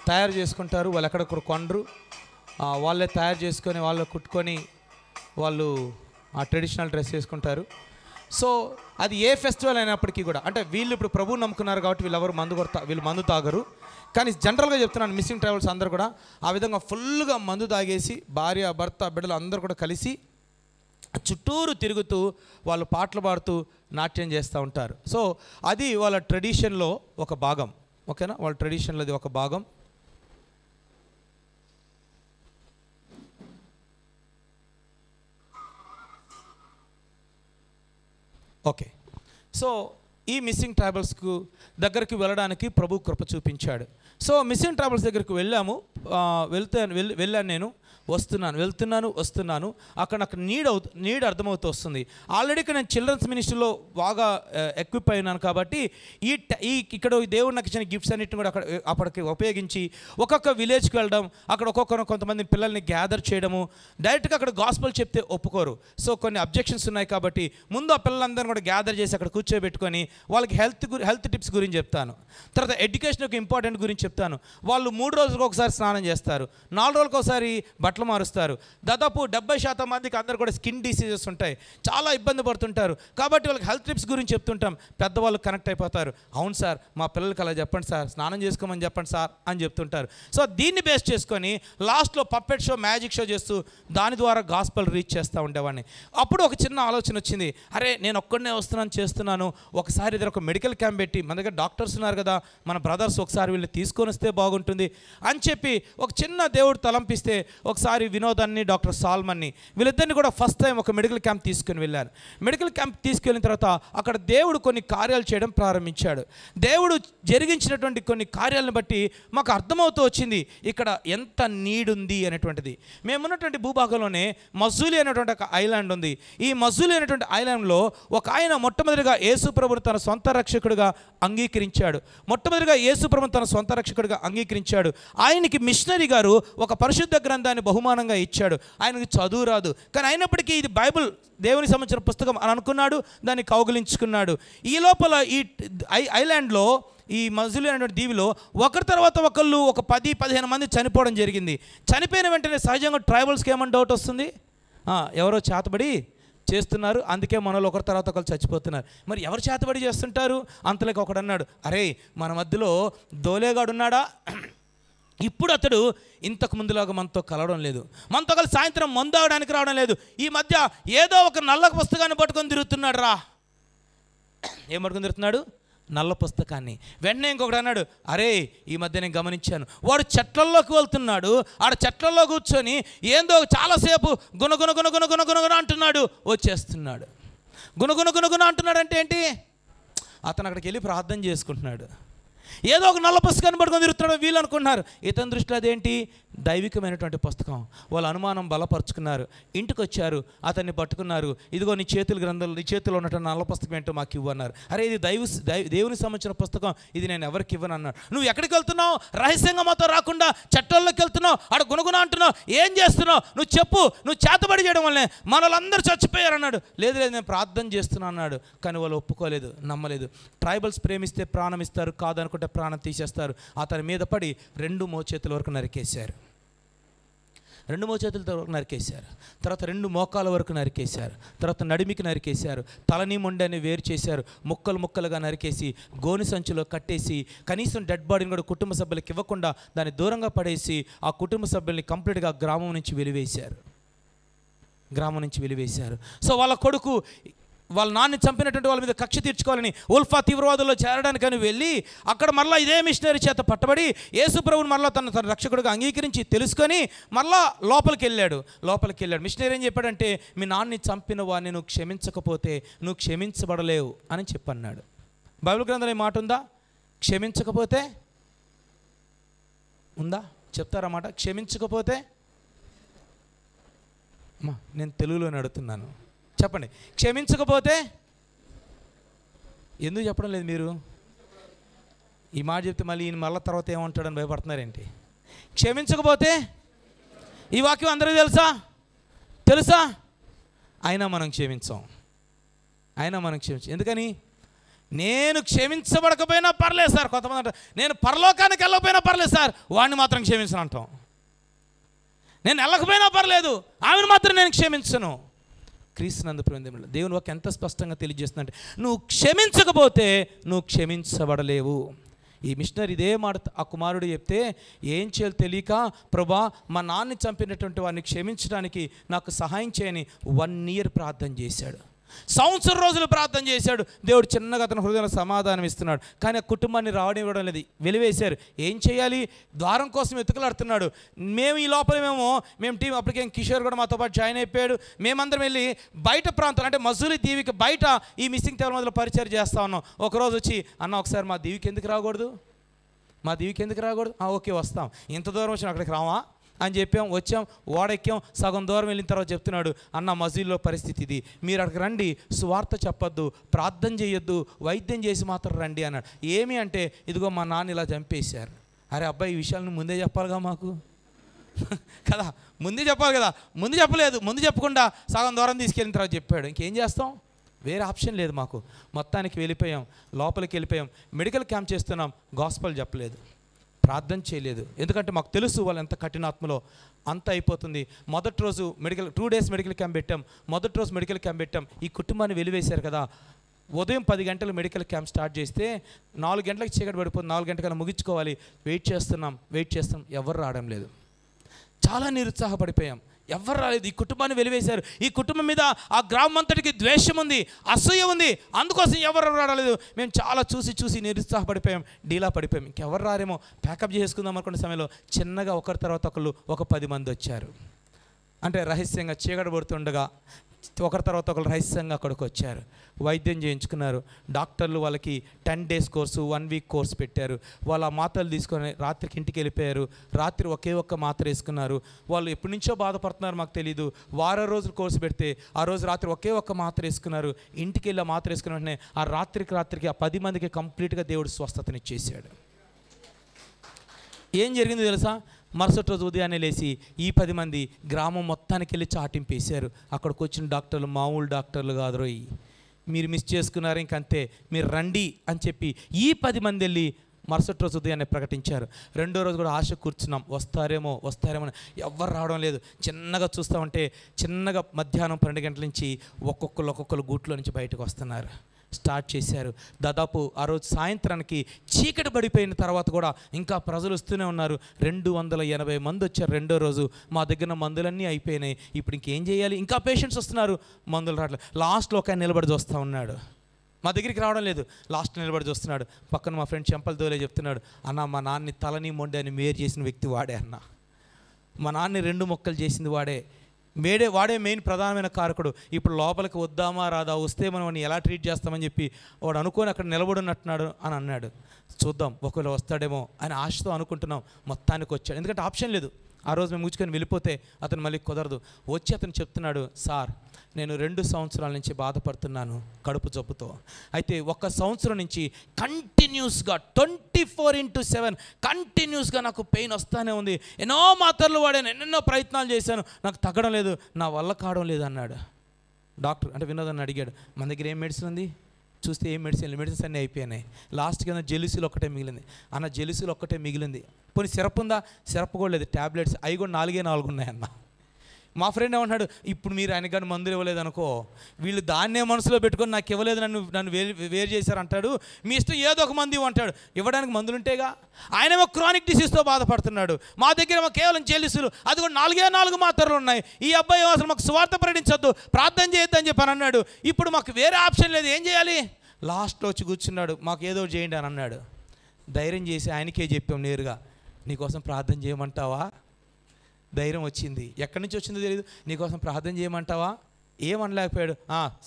తయారు చేసుకుంటారు. వాళ్ళు ఎక్కడ కొనరు, వాళ్ళే తయారు చేసుకొని వాళ్ళే కుట్టుకొని వాళ్ళు ఆ ట్రెడిషనల్ డ్రెస్ వేసుకుంటారు. సో అది ఏ ఫెస్టివల్ అయినప్పటికీ కూడా, అంటే వీళ్ళు ఇప్పుడు ప్రభువు నమ్ముకున్నారు కాబట్టి వీళ్ళు మందు తాగరు. కానీ జనరల్గా చెప్తున్నాను, మిస్సింగ్ ట్రావెల్స్ అందరూ కూడా ఆ విధంగా ఫుల్గా మందు తాగేసి భార్య, భర్త, బిడ్డలు అందరూ కూడా కలిసి చుట్టూరు తిరుగుతూ వాళ్ళు పాటలు పాడుతూ నాట్యం చేస్తూ ఉంటారు. సో అది వాళ్ళ ట్రెడిషన్లో ఒక భాగం. ఓకేనా, వాళ్ళ ట్రెడిషన్లో అది ఒక భాగం. ఓకే, సో ఈ మిస్సింగ్ ట్రావెల్స్కు దగ్గరికి వెళ్ళడానికి ప్రభు కృప చూపించాడు. సో మిస్సింగ్ ట్రావెల్స్ దగ్గరికి వెళ్ళాను నేను, వస్తున్నాను. అక్కడ నాకు నీడ్ అర్థమవుతూ వస్తుంది. ఆల్రెడీ ఇక్కడ నేను చిల్డ్రన్స్ మినిస్ట్రీలో బాగా ఎక్విప్ అయినాను కాబట్టి ఇక్కడ దేవుడు నాకు ఇచ్చిన గిఫ్ట్స్ అన్నిటిని కూడా అప్పటికి ఉపయోగించి ఒక్కొక్క విలేజ్కి వెళ్ళడం, అక్కడ కొంతమంది పిల్లల్ని గ్యాదర్ చేయడము. డైరెక్ట్గా అక్కడ గాస్పెల్ చెప్తే ఒప్పుకోరు. సో కొన్ని అబ్జెక్షన్స్ ఉన్నాయి కాబట్టి ముందు ఆ పిల్లలందరినీ కూడా గ్యాదర్ చేసి అక్కడ కూర్చోబెట్టుకొని వాళ్ళకి హెల్త్ టిప్స్ గురించి చెప్తాను. తర్వాత ఎడ్యుకేషన్ యొక్క ఇంపార్టెంట్ గురించి చెప్తాను. వాళ్ళు 3 రోజులకు ఒకసారి స్నానం చేస్తారు, 4 రోజులకు ఒకసారి బట్టలు మారుస్తారు. దాదాపు 70% మందికి అందరు కూడా స్కిన్ డిసీజెస్ ఉంటాయి, చాలా ఇబ్బంది పడుతుంటారు. కాబట్టి వాళ్ళకి హెల్త్ టిప్స్ గురించి చెప్తుంటాం. పెద్దవాళ్ళు కనెక్ట్ అయిపోతారు. అవును సార్, మా పిల్లలకి అలా చెప్పండి సార్, స్నానం చేసుకోమని చెప్పండి సార్ అని చెప్తుంటారు. సో దీన్ని బేస్ చేసుకొని లాస్ట్లో పప్పెట్ షో, మ్యాజిక్ షో చేస్తూ దాని ద్వారా గాస్పెల్ రీచ్ చేస్తూ ఉండేవాడిని. అప్పుడు ఒక చిన్న ఆలోచన వచ్చింది, అరే నేను ఒక్కడనే చేస్తున్నాను, ఒకసారి ఇద్దరు ఒక మెడికల్ క్యాంప్ పెట్టి, మన దగ్గర డాక్టర్స్ ఉన్నారు కదా, మన బ్రదర్స్ ఒకసారి వీళ్ళని తీసుకొని వస్తే బాగుంటుంది అని చెప్పి ఒక చిన్న దేవుడు తలంపిస్తే ఒకసారి వినోదాన్ని, డాక్టర్ సాల్మన్ని వీళ్ళిద్దరిని కూడా ఫస్ట్ టైం ఒక మెడికల్ క్యాంప్ తీసుకుని వెళ్ళాను. మెడికల్ క్యాంప్ తీసుకెళ్ళిన తర్వాత అక్కడ దేవుడు కొన్ని కార్యాలు చేయడం ప్రారంభించాడు. దేవుడు జరిగించినటువంటి కొన్ని కార్యాలను బట్టి మాకు అర్థమవుతూ వచ్చింది ఇక్కడ ఎంత నీడ్ ఉంది అనేటువంటిది. మేమున్నటువంటి భూభాగంలోనే మజూలి అనేటువంటి ఒక ఐలాండ్ ఉంది. ఈ మజూలి అనేటువంటి ఐలాండ్లో ఒక ఆయన మొట్టమొదటిగా యేసుప్రభుని తన సొంత రక్షకుడిగా అంగీకరించాడు. ఆయనకి మిషనరీ గారు ఒక పరిశుద్ధ గ్రంథాన్ని బహుమానంగా ఇచ్చాడు. ఆయనకి చదువు రాదు, కానీ అయినప్పటికీ ఇది బైబిల్ దేవునికి సంబంధించిన పుస్తకం అని అనుకున్నాడు, దాన్ని కౌగిలించుకున్నాడు. ఈ లోపల ఈ ఐలాండ్లో, ఈ మజూలి అనేటువంటి దీవిలో ఒకరి తర్వాత ఒకళ్ళు ఒక 10-15 మంది చనిపోవడం జరిగింది. చనిపోయిన వెంటనే సహజంగా ట్రైబల్స్కి ఏమన్నా డౌట్ వస్తుంది, ఎవరో చేతబడి చేస్తున్నారు, అందుకే మనలో ఒకరి తర్వాత ఒకరు చచ్చిపోతున్నారు. మరి ఎవరు చేతబడి చేస్తుంటారు? అంతలోకి ఒకడు అన్నాడు, అరే మన మధ్యలో దోలేగాడు ఉన్నాడా, ఇప్పుడు అతడు ఇంతకు ముందులాగా మనతో కలవడం లేదు, మనతో కలిసి సాయంత్రం మందు ఆగడానికి రావడం లేదు, ఈ మధ్య ఏదో ఒక నల్ల పుస్తకాన్ని పట్టుకొని తిరుగుతున్నాడు రా. ఏం పట్టుకొని తిరుగుతున్నాడు? నల్ల పుస్తకాన్ని. వెంటనే ఇంకొకటి అన్నాడు, అరే ఈ మధ్య నేను గమనించాను, వాడు చెట్లల్లోకి వెళ్తున్నాడు, ఆడ చెట్లల్లో కూర్చొని ఏందో చాలాసేపు గుణగుణ గుణగుణ గుణగుణ అంటున్నాడు, వచ్చేస్తున్నాడు. గుణగుణ అంటున్నాడు అంటే ఏంటి? అతను అక్కడికి వెళ్ళి ప్రార్థన చేసుకుంటున్నాడు. ఏదో ఒక నల్ల పుస్తకాన్ని పట్టుకొని తిరుగుతున్నాడు వీళ్ళు అనుకుంటున్నారు. ఇతని దృష్టిలో అదేంటి? దైవికమైనటువంటి పుస్తకం. వాళ్ళ అనుమానం బలపరుచుకున్నారు, ఇంటికి వచ్చారు, అతన్ని పట్టుకున్నారు. ఇదిగో నీ చేతిలో ఉన్నటువంటి నల్ల పుస్తకం ఏంటో మాకు ఇవ్వన్నారు. అరే ఇది దేవునికి సంబంధించిన పుస్తకం, ఇది నేను ఎవరికి ఇవ్వను అన్నాడు. నువ్వు ఎక్కడికి వెళ్తున్నావు? రహస్యంగా మాతో రాకుండా చట్టంలోకి వెళ్తున్నావు, ఆడ గుణగుణ అంటున్నావు, ఏం చేస్తున్నావు? నువ్వు చెప్పు, నువ్వు చేతబడి చేయడం వల్లనే మన వాళ్ళందరూ చచ్చిపోయారు అన్నాడు. లేదు నేను ప్రార్థన చేస్తున్నా అన్నాడు. కానీ వాళ్ళు ఒప్పుకోలేదు, నమ్మలేదు. ట్రైబల్స్ ప్రేమిస్తే ప్రాణం ఇస్తారు, కాదనుకుంటే ప్రాణం తీసేస్తారు. అతని మీద పడి 2 మోచేతుల వరకు నరికేశారు. 2 మోచేతులతో నరికేశారు. తర్వాత 2 మోకాల వరకు నరికేశారు. తర్వాత నడిమికి నరికేశారు. తలని మొండని వేరు చేశారు. ముక్కలుగా నరికేసి గోని సంచిలో కట్టేసి కనీసం డెడ్ బాడీని కూడా కుటుంబ సభ్యులకు ఇవ్వకుండా దాన్ని దూరంగా పడేసి ఆ కుటుంబ సభ్యుల్ని కంప్లీట్గా గ్రామం నుంచి వెలివేశారు. సో వాళ్ళ కొడుకు వాళ్ళ నాన్ని చంపినటువంటి వాళ్ళ మీద కక్ష తీర్చుకోవాలని ఉల్ఫా తీవ్రవాదుల్లో చేరడానికని వెళ్ళి అక్కడ మరలా ఇదే మిషనరీ చేత పట్టబడి యేసు ప్రభువుని మరలా తన రక్షకుడిగా అంగీకరించి తెలుసుకొని మరలా లోపలికి వెళ్ళాడు. మిషనరీ ఏం చెప్పాడంటే, మీ నాన్ని చంపిన వాడిని నువ్వు క్షమించకపోతే నువ్వు క్షమించబడలేవు అని చెప్పన్నాడు. బైబిల్ గ్రంథంలో ఈ మాట ఉందా? క్షమించకపోతే ఉందా? చెప్తారన్నమాట. క్షమించకపోతే అమ్మా నేను తెలుగులోనే అడుగుతున్నాను, చెప్పండి. క్షమించకపోతే ఎందుకు చెప్పడం లేదు మీరు? ఈ మాట చెప్తే మళ్ళీ ఈయన మళ్ళీ తర్వాత ఏమంటాడని భయపడుతున్నారేంటి? క్షమించకపోతే ఈ వాక్యం అందరికీ తెలుసా? అయినా మనం క్షమించాం. ఎందుకని? నేను క్షమించబడకపోయినా పర్లేదు సార్. కొంతమంది అంటారు, నేను పరలోకానికి వెళ్ళకపోయినా పర్లేదు సార్, వాడిని మాత్రం క్షమించను అంటాం. నేను వెళ్ళకపోయినా పర్లేదు, ఆమెను మాత్రం నేను క్షమించను. క్రీస్తునందు ప్రియమైన దేవుని వాక్యం ఎంత స్పష్టంగా తెలియజేస్తుందంటే, నువ్వు క్షమించకపోతే నువ్వు క్షమించబడలేవు. ఈ మిషనరీ ఇదే మాట ఆ కుమారుడు చెప్తే ఏం చేయాలో తెలియక, ప్రభా మా నాన్ని చంపినటువంటి వాడిని క్షమించడానికి నాకు సహాయం చేయని 1 year ప్రార్థన చేశాడు. సంవత్సరం రోజులు ప్రార్థన చేశాడు. దేవుడు చిన్నగా అతని హృదయంలో సమాధానం ఇస్తున్నాడు. కానీ ఆ కుటుంబాన్ని రావడం లేదు, వెలివేశారు. ఏం చేయాలి? ద్వారం కోసం ఎత్తుకలాడుతున్నాడు. మేము ఈ లోపల మేము టీం అప్పటికేం కిషోర్ కూడా మాతో పాటు జాయిన్ అయిపోయాడు. మేమందరం వెళ్ళి బయట ప్రాంతాలు అంటే మజూలి దీవికి బయట ఈ మిస్సింగ్ తెల మొదలు పరిచయం చేస్తూ ఉన్నాం. ఒకరోజు వచ్చి, అన్న ఒకసారి మా దీవికి ఎందుకు రాకూడదు? ఓకే వస్తాం. ఇంత దూరం వచ్చిన అక్కడికి రావా అని చెప్పాం. వచ్చాం, ఓడెక్కాం. సగం దూరం వెళ్ళిన తర్వాత చెప్తున్నాడు, అన్న మజీల్లో పరిస్థితి ఇది, మీరు అక్కడికి రండి, సువార్త చెప్పొద్దు, ప్రార్థన చేయొద్దు, వైద్యం చేసి మాత్రం రండి అన్నాడు. ఏమి అంటే, ఇదిగో మా నాన్న ఇలా చంపేశారు. అరే అబ్బాయి, ఈ విషయాలను ముందే చెప్పాలిగా మాకు కదా, ముందే చెప్పాలి కదా. ముందు చెప్పలేదు. ముందు చెప్పకుండా సగం దూరం తీసుకెళ్ళిన తర్వాత చెప్పాడు. ఇంకేం చేస్తాం? వేరే ఆప్షన్ లేదు మాకు. మొత్తానికి వెళ్ళిపోయాం, లోపలికి వెళ్ళిపోయాం. మెడికల్ క్యాంప్ చేస్తున్నాం, గాస్పల్ చెప్పలేదు, ప్రార్థన చేయలేదు. ఎందుకంటే మాకు తెలుసు వాళ్ళు ఎంత కఠినాత్మలో. అంత అయిపోతుంది. మొదటి రోజు 2 days మెడికల్ క్యాంప్ పెట్టాం. మొదటి రోజు మెడికల్ క్యాంప్ పెట్టాం. ఈ కుటుంబాన్ని వెలివేశారు కదా. ఉదయం 10 గంటలకు మెడికల్ క్యాంప్ స్టార్ట్ చేస్తే 4 గంటలకు చీకటి పడిపోతుంది. 4 గంటలకల్లా ముగించుకోవాలి. వెయిట్ చేస్తున్నాం. ఎవరు రావడం లేదు. చాలా నిరుత్సాహపడిపోయాం. ఎవరు రాలేదు. ఈ కుటుంబాన్ని వెలివేశారు. ఈ కుటుంబం మీద ఆ గ్రామం అంతటికి ద్వేషం ఉంది, అసూయ ఉంది. అందుకోసం ఎవరు రావలేదు. మేము చాలా చూసి నిరుత్సాహపడిపోయాం, డీలా పడిపోయాం. ఇంకెవరు రారేమో ప్యాకప్ చేసుకుందాం అనుకున్న సమయంలో చిన్నగా ఒకరి తర్వాత ఒకళ్ళు ఒక 10 మంది వచ్చారు. అంటే రహస్యంగా చీకటి పడుతుండగా ఒకరి తర్వాత ఒకరు రహస్యంగా అక్కడికి వచ్చారు. వైద్యం చేయించుకున్నారు. డాక్టర్లు వాళ్ళకి 10 days కోర్సు, 1 week కోర్సు పెట్టారు. వాళ్ళు ఆ మాత్రలు తీసుకొని రాత్రికి ఇంటికి వెళ్ళిపోయారు. రాత్రి ఒక్క మాత్ర వేసుకున్నారు. వాళ్ళు ఎప్పటి నుంచో బాధపడుతున్నారు మాకు తెలీదు. వారం రోజులు కోర్సు పెడితే ఆ రోజు రాత్రి ఒక్క మాత్ర వేసుకున్నారు. ఇంటికి వెళ్ళి ఆ మాత్ర వేసుకున్న వెంటనే ఆ రాత్రికి ఆ 10 మందికి కంప్లీట్గా దేవుడు స్వస్థతనిచ్చేసాడు. ఏం జరిగిందో తెలుసా? మరుసటి రోజు ఉదయాన్నే లేచి ఈ 10 మంది గ్రామం మొత్తానికి వెళ్ళి చాటింపేశారు. అక్కడికి వచ్చిన డాక్టర్లు మామూలు డాక్టర్లు కాదు రోయ్, మీరు మిస్ చేసుకున్నారు, ఇంకంతే, మీరు రండి అని చెప్పి ఈ 10 మంది వెళ్ళి మరుసటి రోజు ఉదయాన్నే ప్రకటించారు. రెండో రోజు కూడా ఆశ కూర్చున్నాం, వస్తారేమో ఎవ్వరు రావడం లేదు. చిన్నగా చూస్తామంటే చిన్నగా మధ్యాహ్నం 12 గంటల నుంచి ఒక్కొక్కరు గూట్లో నుంచి బయటకు వస్తున్నారు. స్టార్ట్ చేశారు. దాదాపు ఆ రోజు సాయంత్రానికి చీకటి పడిపోయిన తర్వాత కూడా ఇంకా ప్రజలు వస్తూనే ఉన్నారు. 280 మంది వచ్చారు రెండో రోజు. మా దగ్గర మందులన్నీ అయిపోయినాయి. ఇప్పుడు ఇంకేం చేయాలి? ఇంకా పేషెంట్స్ వస్తున్నారు, మందులు రావట్లేదు. లాస్ట్లో ఒక నిలబడి చూస్తూ ఉన్నాడు. మా దగ్గరికి రావడం లేదు. లాస్ట్ నిలబడి చూస్తున్నాడు. పక్కన మా ఫ్రెండ్ చెంపలు తోలే చెప్తున్నాడు, అన్న మా నాన్ని తలని మొండని మేరు చేసిన వ్యక్తి వాడే అన్న. మా నాన్ని 2 ముక్కలు చేసింది వాడే మెయిన్ ప్రధానమైన కారకుడు. ఇప్పుడు లోపలికి వద్దామా రాదా, వస్తే మనం వాడిని ఎలా ట్రీట్ చేస్తామని చెప్పి వాడు అనుకొని అక్కడ నిలబడినట్టున్నాడు అని అన్నాడు. చూద్దాం ఒకవేళ వస్తాడేమో అని ఆశతో అనుకుంటున్నాం. మొత్తానికి వచ్చాడు. ఎందుకంటే ఆప్షన్ లేదు. ఆ రోజు మేము ముచ్చుకొని వెళ్ళిపోతే అతను మళ్ళీ కుదరదు. వచ్చి అతను చెప్తున్నాడు, సార్ నేను 2 సంవత్సరాల నుంచి బాధపడుతున్నాను కడుపు జబ్బుతో. అయితే 1 సంవత్సరం నుంచి కంటిన్యూస్గా 24/7 కంటిన్యూస్గా నాకు పెయిన్ వస్తూనే ఉంది. ఎన్నో మాత్రలు వాడాను, ఎన్నెన్నో ప్రయత్నాలు చేశాను, నాకు తగ్గడం లేదు, నా వల్ల కావడం లేదు అన్నాడు. డాక్టర్ అంటే వినోదాన్ని అడిగాడు, మన దగ్గర ఏం మెడిసిన్ ఉంది? చూస్తే ఏం మెడిసిన్స్ అన్నీ అయిపోయినాయి. లాస్ట్కి ఏదైనా జెలుసులు ఒక్కటే మిగిలింది. అన్న జెలుసులు ఒక్కటే మిగిలింది. పోనీ సిరప్ ఉందా? సిరప్ కూడా లేదు. ట్యాబ్లెట్స్ అవి కూడా 4 ఉన్నాయన్న. మా ఫ్రెండ్ ఏమన్నాడు, ఇప్పుడు మీరు ఆయన కానీ మందులు ఇవ్వలేదు అనుకో, వీళ్ళు దాన్నే మనసులో పెట్టుకొని నాకు ఇవ్వలేదు, నన్ను వేరు చేశారు అంటాడు. మీ ఇష్టం ఏదో ఒక మందు ఇవ్వంటాడు. ఇవ్వడానికి మందులు ఉంటేగా. ఆయనేమో క్రానిక్ డిసీజ్తో బాధపడుతున్నాడు. మా దగ్గర కేవలం చెల్లిసులు, అది కూడా 4 మాత్రలు ఉన్నాయి. ఈ అబ్బాయి అసలు మాకు సువార్త ప్రకటించొద్దు, ప్రార్థన చేయొద్దని చెప్పి అన్నాడు. ఇప్పుడు మాకు వేరే ఆప్షన్ లేదు, ఏం చేయాలి? లాస్ట్లో వచ్చి కూర్చున్నాడు, మాకు ఏదో చేయండి అని అన్నాడు. ధైర్యం చేసి ఆయనకే చెప్పాం నేరుగా, నీకోసం ప్రార్థన చేయమంటావా? ధైర్యం వచ్చింది. ఎక్కడి నుంచి వచ్చిందో తెలియదు. నీకోసం ప్రార్థన చేయమంటావా? ఏమనలేకపోయాడు.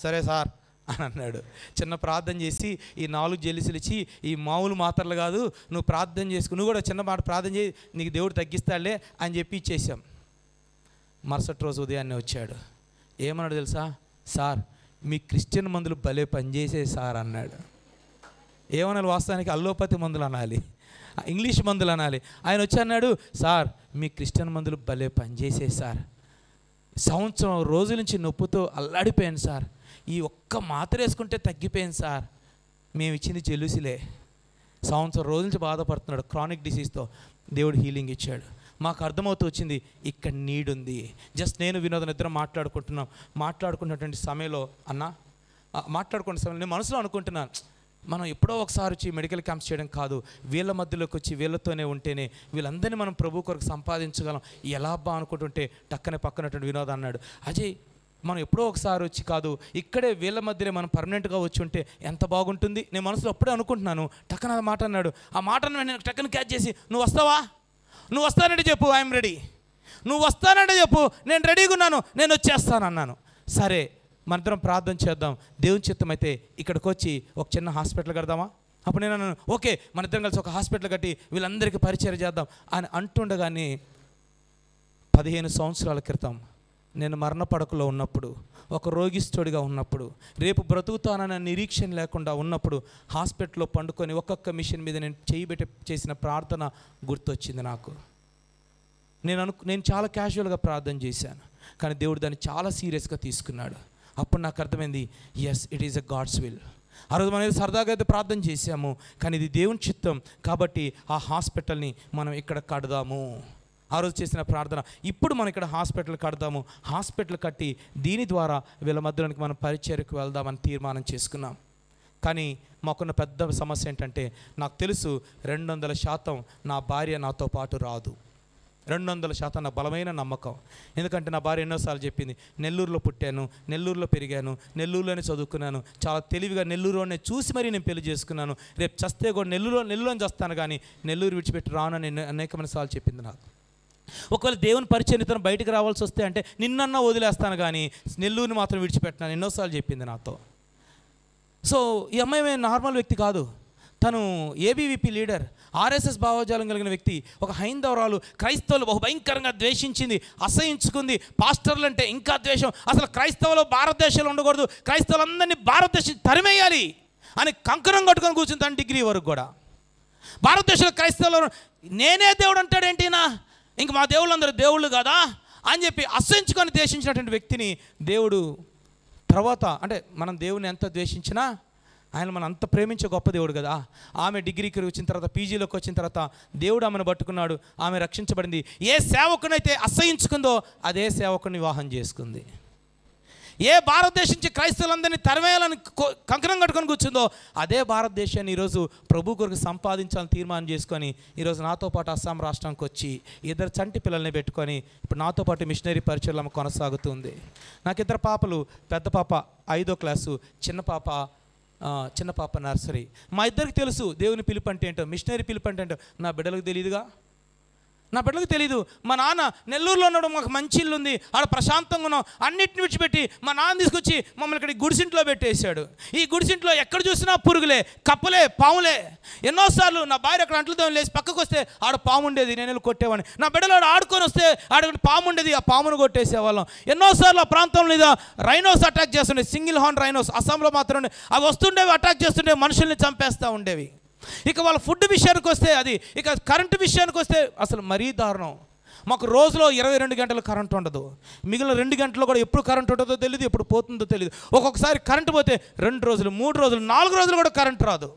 సరే సార్ అని అన్నాడు. చిన్న ప్రార్థన చేసి ఈ 4 జెల్లిసులు ఇచ్చి, ఈ మామూలు మాత్రలు కాదు, నువ్వు ప్రార్థన చేసుకు, నువ్వు కూడా చిన్న మాట ప్రార్థన చేయి, నీకు దేవుడు తగ్గిస్తాడులే అని చెప్పి ఇచ్చేసాం. మరుసటి రోజు ఉదయాన్నే వచ్చాడు. ఏమన్నాడు తెలుసా? సార్ మీ క్రిస్టియన్ మందులు భలే పనిచేసే సార్ అన్నాడు. ఏమనాలి? వాస్తవానికి అల్లోపతి మందులు అనాలి, ఇంగ్లీష్ మందులు అనాలి. ఆయన వచ్చి అన్నాడు, సార్ మీ క్రిస్టియన్ మందులు భలే పనిచేసే సార్, సంవత్సరం రోజుల నుంచి నొప్పుతో అల్లాడిపోయాను సార్, ఈ ఒక్క మాత్ర వేసుకుంటే తగ్గిపోయాను సార్. మేము ఇచ్చింది జెల్లుసిలే. సంవత్సరం రోజుల నుంచి బాధపడుతున్నాడు క్రానిక్ డిసీజ్తో. దేవుడు హీలింగ్ ఇచ్చాడు. మాకు అర్థమవుతూ వచ్చింది ఇక్కడ నీడ్ ఉంది. జస్ట్ నేను వినోదం ఇద్దరం మాట్లాడుకున్నటువంటి సమయంలో మాట్లాడుకున్న సమయంలో నేను మనసులో అనుకుంటున్నాను, మనం ఎప్పుడో ఒకసారి వచ్చి మెడికల్ క్యాంప్స్ చేయడం కాదు, వీళ్ళ మధ్యలోకి వచ్చి వీళ్ళతోనే ఉంటేనే వీళ్ళందరినీ మనం ప్రభు కొరకు సంపాదించగలం. ఎలా అబ్బా అనుకుంటుంటే టక్కనే పక్కనటువంటి వినోదం అన్నాడు, అజయ్ మనం ఎప్పుడో ఒకసారి వచ్చి కాదు, ఇక్కడే వీళ్ళ మధ్యనే మనం పర్మనెంట్గా వచ్చి ఉంటే ఎంత బాగుంటుంది. నేను మనసులో అప్పుడే అనుకుంటున్నాను. టక్కన ఆ మాట అన్నాడు. ఆ మాటను నేను టక్కన క్యాచ్ చేసి, నువ్వు వస్తావా? నువ్వు వస్తానంటే చెప్పు, ఐఎమ్ రెడీ. నువ్వు వస్తానంటే చెప్పు, నేను రెడీగా ఉన్నాను, నేను వచ్చేస్తాను అన్నాను. సరే మనిద్దరం ప్రార్థన చేద్దాం, దేవుని చిత్తం అయితే ఇక్కడికి వచ్చి ఒక చిన్న హాస్పిటల్ కడదామా? అప్పుడు నేను అన్నాను, ఓకే మన ఇద్దరం కలిసి ఒక హాస్పిటల్ కట్టి వీళ్ళందరికీ పరిచయం చేద్దాం అని అంటుండగానే 15 సంవత్సరాల క్రితం నేను మరణ పడకలో ఉన్నప్పుడు, ఒక రోగిస్తుడిగా ఉన్నప్పుడు, రేపు బ్రతుకుతానన్న నిరీక్షణ లేకుండా ఉన్నప్పుడు హాస్పిటల్లో పండుకొని ఒక్కొక్క మిషన్ మీద నేను చేయబెట్టి చేసిన ప్రార్థన గుర్తొచ్చింది నాకు. నేను చాలా క్యాజువల్గా ప్రార్థన చేశాను, కానీ దేవుడు దాన్ని చాలా సీరియస్గా తీసుకున్నాడు. అప్పుడు నాకు అర్థమైంది, yes it is a God's will. ఆ రోజు మనం సరదాగా అయితే ప్రార్థన చేశాము, కానీ ఇది దేవుని చిత్తం కాబట్టి ఆ హాస్పిటల్ని మనం ఇక్కడ కడదాము. ఆ రోజు చేసిన ప్రార్థన, ఇప్పుడు మనం ఇక్కడ హాస్పిటల్ కడదాము, హాస్పిటల్ కట్టి దీని ద్వారా వీళ్ళ మధ్యలోనికి మనం పరిచర్యకు వెళ్దామని తీర్మానం చేసుకున్నాం. కానీ మాకున్న పెద్ద సమస్య ఏంటంటే, నాకు తెలుసు 200% నా భార్య నాతో పాటు రాదు. 200% నా బలమైన నమ్మకం. ఎందుకంటే నా భార్య ఎన్నోసార్లు చెప్పింది, నెల్లూరులో పుట్టాను, నెల్లూరులో పెరిగాను, నెల్లూరులోనే చదువుకున్నాను, చాలా తెలివిగా నెల్లూరులోనే చూసి మరీ నేను పెళ్లి చేసుకున్నాను, రేపు చస్తే కూడా నెల్లూరులోనే చస్తాను కానీ నెల్లూరు విడిచిపెట్టి రానని అనేకమైన సార్లు చెప్పింది నాకు. ఒకవేళ దేవుని పరిచర్యతో బయటకు రావాల్సి వస్తే అంటే నిన్నన్నా వదిలేస్తాను కానీ నెల్లూరుని మాత్రం విడిచిపెట్టినాను ఎన్నోసార్లు చెప్పింది నాతో. సో ఈ అమ్మాయి నార్మల్ వ్యక్తి కాదు, తను ఏబీవీపీ లీడర్, ఆర్ఎస్ఎస్ భావజాలం కలిగిన వ్యక్తి, ఒక హైందవరాలు, క్రైస్తవులు బహుభయంకరంగా ద్వేషించింది, అసహించుకుంది. పాస్టర్లు అంటే ఇంకా ద్వేషం, అసలు క్రైస్తవులు భారతదేశంలో ఉండకూడదు, క్రైస్తవులందరినీ భారతదేశం తరిమేయాలి అని కంకణం కట్టుకొని కూర్చుంది. తన డిగ్రీ వరకు కూడా భారతదేశంలో క్రైస్తవులు నేనే దేవుడు అంటాడేంటినా, ఇంక మా దేవుళ్ళందరూ దేవుళ్ళు కదా అని చెప్పి అసహించుకొని ద్వేషించినటువంటి వ్యక్తిని దేవుడు తర్వాత, అంటే మనం దేవుని ఎంత ద్వేషించినా ఆయన మనం అంత ప్రేమించే గొప్ప దేవుడు కదా. ఆమె డిగ్రీకి వచ్చిన తర్వాత, పీజీలోకి వచ్చిన తర్వాత దేవుడు ఆమెను పట్టుకున్నాడు, ఆమె రక్షించబడింది. ఏ సేవకునైతే అసహించుకుందో అదే సేవకుని వివాహం చేసుకుంది. ఏ భారతదేశం నుంచి క్రైస్తవులందరినీ తరిమేయాలని కంకణం కట్టుకొని కూర్చుందో అదే భారతదేశాన్ని ఈరోజు ప్రభు కొరకు సంపాదించాలని తీర్మానం చేసుకొని ఈరోజు నాతో పాటు అస్సాం రాష్ట్రానికి వచ్చి 2 చంటి పిల్లల్ని పెట్టుకొని ఇప్పుడు నాతో పాటు మిషనరీ పరిచయం ఆమె కొనసాగుతుంది. నాకు 2 పాపలు, పెద్ద పాప 5వ క్లాసు, చిన్న పాప నర్సరీ. మా ఇద్దరికి తెలుసు దేవుని పిలుపు అంటే ఏంటో, మిషనరీ పిలుపు అంటే ఏంటో. నా బిడ్డలకు తెలియదుగా, నా బిడ్డలకు తెలీదు. మా నాన్న నెల్లూరులో ఉన్నాడు, మాకు మంచి ఇల్లు ఉంది, ఆడ ప్రశాంతంగా ఉన్నాం, అన్నిటిని విడిచిపెట్టి మా నాన్న తీసుకొచ్చి మమ్మల్ని ఇక్కడ గుడిసింట్లో పెట్టేశాడు. ఈ గుడిసింట్లో ఎక్కడ చూసినా పురుగులే, కప్పలే, పాములే. ఎన్నోసార్లు నా భార్య అక్కడ అంట్లతో లేచి పక్కకు వస్తే ఆడ పాము ఉండేది, నేను వెళ్ళి కొట్టేవాడిని. నా బిడ్డలు ఆడ ఆడుకొని వస్తే ఆడ పాము ఉండేది, ఆ పామును కొట్టేసేవాళ్ళం. ఎన్నోసార్లు ఆ ప్రాంతంలో మీద రైనోస్ అటాక్ చేస్తుండే, సింగిల్ హార్న్ రైనోస్ అస్సాంలో మాత్రమే అవి వస్తుండేవి, అటాక్ చేస్తుండే, మనుషుల్ని చంపేస్తూ ఉండేవి. ఇక వాళ్ళ ఫుడ్ విషయానికి వస్తే అది, ఇక కరెంటు విషయానికి వస్తే అసలు మరీ దారుణం. మాకు రోజులో 22 గంటలు కరెంటు ఉండదు, మిగిలిన 2 గంటలు కూడా ఎప్పుడు కరెంటు ఉంటుందో తెలియదు, ఎప్పుడు పోతుందో తెలియదు. ఒక్కొక్కసారి కరెంటు పోతే 2 రోజులు, 3 రోజులు, 4 రోజులు కూడా కరెంటు రాదు.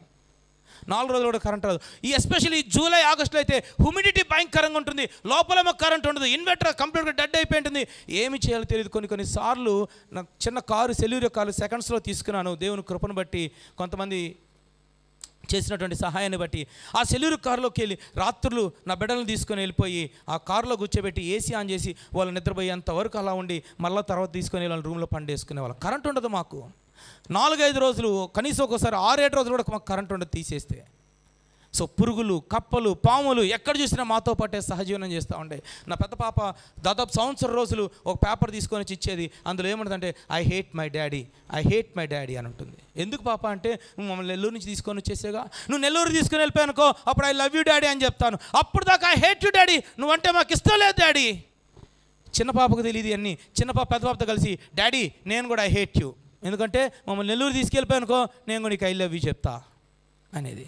4 రోజులు కూడా కరెంట్ రాదు. ఈ ఎస్పెషల్లీ జూలై ఆగస్టులో అయితే హ్యూమిడిటీ భయంకరంగా ఉంటుంది, లోపలేమో కరెంట్ ఉండదు, ఇన్వర్టర్ కంప్లీట్గా డెడ్ అయిపోయి ఉంటుంది, ఏమి చేయాలో తెలియదు. కొన్నిసార్లు నాకు చిన్న కారు సెల్యూరియో కారు సెకండ్స్లో తీసుకున్నాను. దేవుని కృపను బట్టి కొంతమంది చేసినటువంటి సహాయాన్ని బట్టి ఆ సెల్యూరు కారులోకి వెళ్ళి రాత్రులు నా బిడ్డలను తీసుకొని వెళ్ళిపోయి ఆ కారులో కూర్చోబెట్టి ఏసీ ఆన్ చేసి వాళ్ళు నిద్రపోయేంతవరకు అలా ఉండి మళ్ళీ తర్వాత తీసుకొని వాళ్ళని రూమ్లో పండేసుకునే వాళ్ళం. కరెంట్ ఉండదు మాకు. 4-5 రోజులు, కనీసం ఒకసారి 6-7 రోజులు కూడా మాకు కరెంట్ ఉండదు తీసేస్తే. సో పురుగులు, కప్పలు, పాములు ఎక్కడ చూసినా మాతో పాటే సహజీవనం చేస్తూ ఉంటాయి. నా పెద్ద పాప దాదాపు సంవత్సరం రోజులు ఒక పేపర్ తీసుకొని వచ్చి ఇచ్చేది. అందులో ఏముంటుందంటే ఐ హేట్ మై డాడీ అని ఉంటుంది. ఎందుకు పాప అంటే, నువ్వు మమ్మల్ని నెల్లూరు నుంచి తీసుకొని వచ్చేసేగా, నువ్వు నెల్లూరు తీసుకొని వెళ్ళిపోయానుకో అప్పుడు ఐ లవ్ యూ డాడీ అని చెప్తాను. అప్పుడు దాకా ఐ హేట్ యూ డాడీ, నువ్వంటే మాకు ఇష్టం లేదు డాడీ. చిన్న పాపకు తెలియదు అన్నీ. చిన్న పాప పెద్ద పాపతో కలిసి డాడీ నేను కూడా ఐ హేట్ యూ, ఎందుకంటే మమ్మల్ని నెల్లూరు తీసుకెళ్ళిపోయానుకో నేను కూడా నీకు ఐ లవ్ యూ చెప్తా అనేది.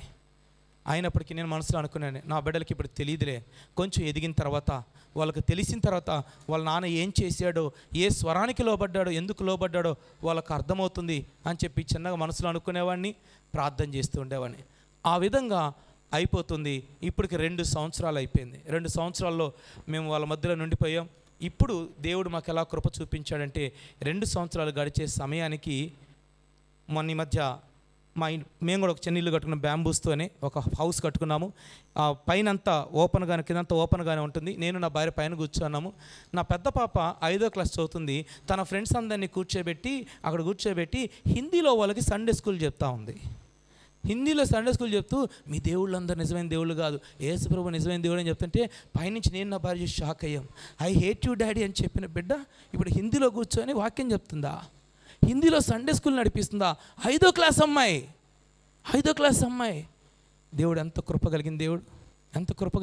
అయినప్పటికీ నేను మనసులో అనుకున్నాను, నా బిడ్డలకి ఇప్పుడు తెలియదులే, కొంచెం ఎదిగిన తర్వాత వాళ్ళకి తెలిసిన తర్వాత వాళ్ళ నాన్న ఏం చేశాడో, ఏ స్వరానికి లోబడ్డాడో, ఎందుకు లోబడ్డాడో వాళ్ళకి అర్థమవుతుంది అని చెప్పి చిన్నగా మనసులో అనుకునేవాడిని, ప్రార్థన చేస్తూ ఉండేవాడిని. ఆ విధంగా అయిపోతుంది. ఇప్పటికి 2 సంవత్సరాలు అయిపోయింది. 2 సంవత్సరాల్లో మేము వాళ్ళ మధ్యలో నుండిపోయాం. ఇప్పుడు దేవుడు మాకు ఎలా కృప చూపించాడంటే 2 సంవత్సరాలు గడిచే సమయానికి మొన్న ఈ మధ్య మేము కూడా ఒక చిన్న ఇల్లు కట్టుకున్నాం, బ్యాంబూస్తోనే ఒక హౌస్ కట్టుకున్నాము. పైన అంతా ఓపెన్గానే, కిందంతా ఓపెన్గానే ఉంటుంది. నేను నా భార్య పైన కూర్చున్నాము. నా పెద్ద పాప 5వ క్లాస్ చదువుతుంది. తన ఫ్రెండ్స్ అందరినీ కూర్చోబెట్టి హిందీలో వాళ్ళకి సండే స్కూల్ చెప్తా ఉంది. హిందీలో సండే స్కూల్ చెప్తూ మీ దేవుళ్ళందరూ నిజమైన దేవుళ్ళు కాదు, యేసు ప్రభు నిజమైన దేవుడు అని చెప్తుంటే పైనుంచి నేను నా భార్య షాక్ అయ్యాం. ఐ హేట్ యూ డాడీ అని చెప్పిన బిడ్డ ఇప్పుడు హిందీలో కూర్చొని వాక్యం చెప్తుందా, హిందీలో సండే స్కూల్ నడిపిస్తుందా. 5వ క్లాస్ అమ్మాయి. దేవుడు ఎంత కృప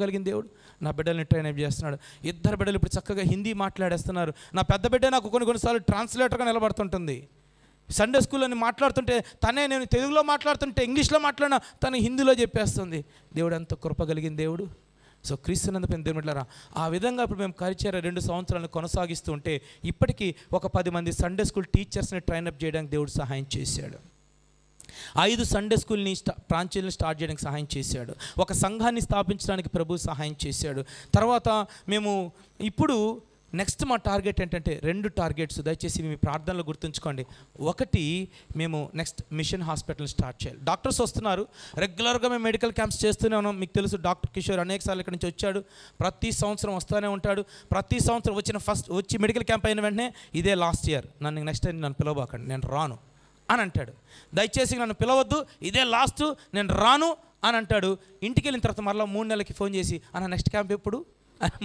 కలిగిన దేవుడు నా బిడ్డల్ని ట్రైన్ అప్ చేస్తున్నాడు. 2 బిడ్డలు ఇప్పుడు చక్కగా హిందీ మాట్లాడేస్తున్నారు. నా పెద్ద బిడ్డ నాకు కొన్నిసార్లు ట్రాన్స్లేటర్గా నిలబడుతుంటుంది. సండే స్కూల్ అని మాట్లాడుతుంటే తనే, నేను తెలుగులో మాట్లాడుతుంటే ఇంగ్లీష్లో మాట్లాడినా తను హిందీలో చెప్పేస్తుంది. దేవుడు ఎంత కృప కలిగిన దేవుడు. సో క్రీస్తునందు దేవుని బిడ్డలారా, ఆ విధంగా ఇప్పుడు మేము పరిచర్య 2 సంవత్సరాలను కొనసాగిస్తూ ఉంటే ఇప్పటికీ ఒక 10 మంది సండే స్కూల్ టీచర్స్ని ట్రైనప్ చేయడానికి దేవుడు సహాయం చేశాడు. 5 సండే స్కూల్ని బ్రాంచీలను స్టార్ట్ చేయడానికి సహాయం చేశాడు. ఒక సంఘాన్ని స్థాపించడానికి ప్రభు సహాయం చేశాడు. తర్వాత మేము ఇప్పుడు నెక్స్ట్ మా టార్గెట్ ఏంటంటే 2 టార్గెట్స్, దయచేసి మీ ప్రార్థనలు గుర్తుంచుకోండి. ఒకటి, మేము నెక్స్ట్ మిషన్ హాస్పిటల్ స్టార్ట్ చేయాలి. డాక్టర్స్ వస్తున్నారు, రెగ్యులర్గా మేము మెడికల్ క్యాంప్స్ చేస్తూనే ఉన్నాం. మీకు తెలుసు, డాక్టర్ కిషోర్ అనేకసార్లు ఇక్కడి నుంచి వచ్చాడు, ప్రతి సంవత్సరం వస్తూనే ఉంటాడు. ప్రతి సంవత్సరం వచ్చి మెడికల్ క్యాంప్ అయిన వెంటనే ఇదే లాస్ట్ ఇయర్, నెక్స్ట్ టైం నన్ను పిలవబాకండి, నేను రాను అని అంటాడు. దయచేసి నన్ను పిలవద్దు, ఇదే లాస్ట్, నేను రాను అని అంటాడు. ఇంటికి వెళ్ళిన తర్వాత మళ్ళీ 3 నెలలకి ఫోన్ చేసి నెక్స్ట్ క్యాంప్ ఎప్పుడు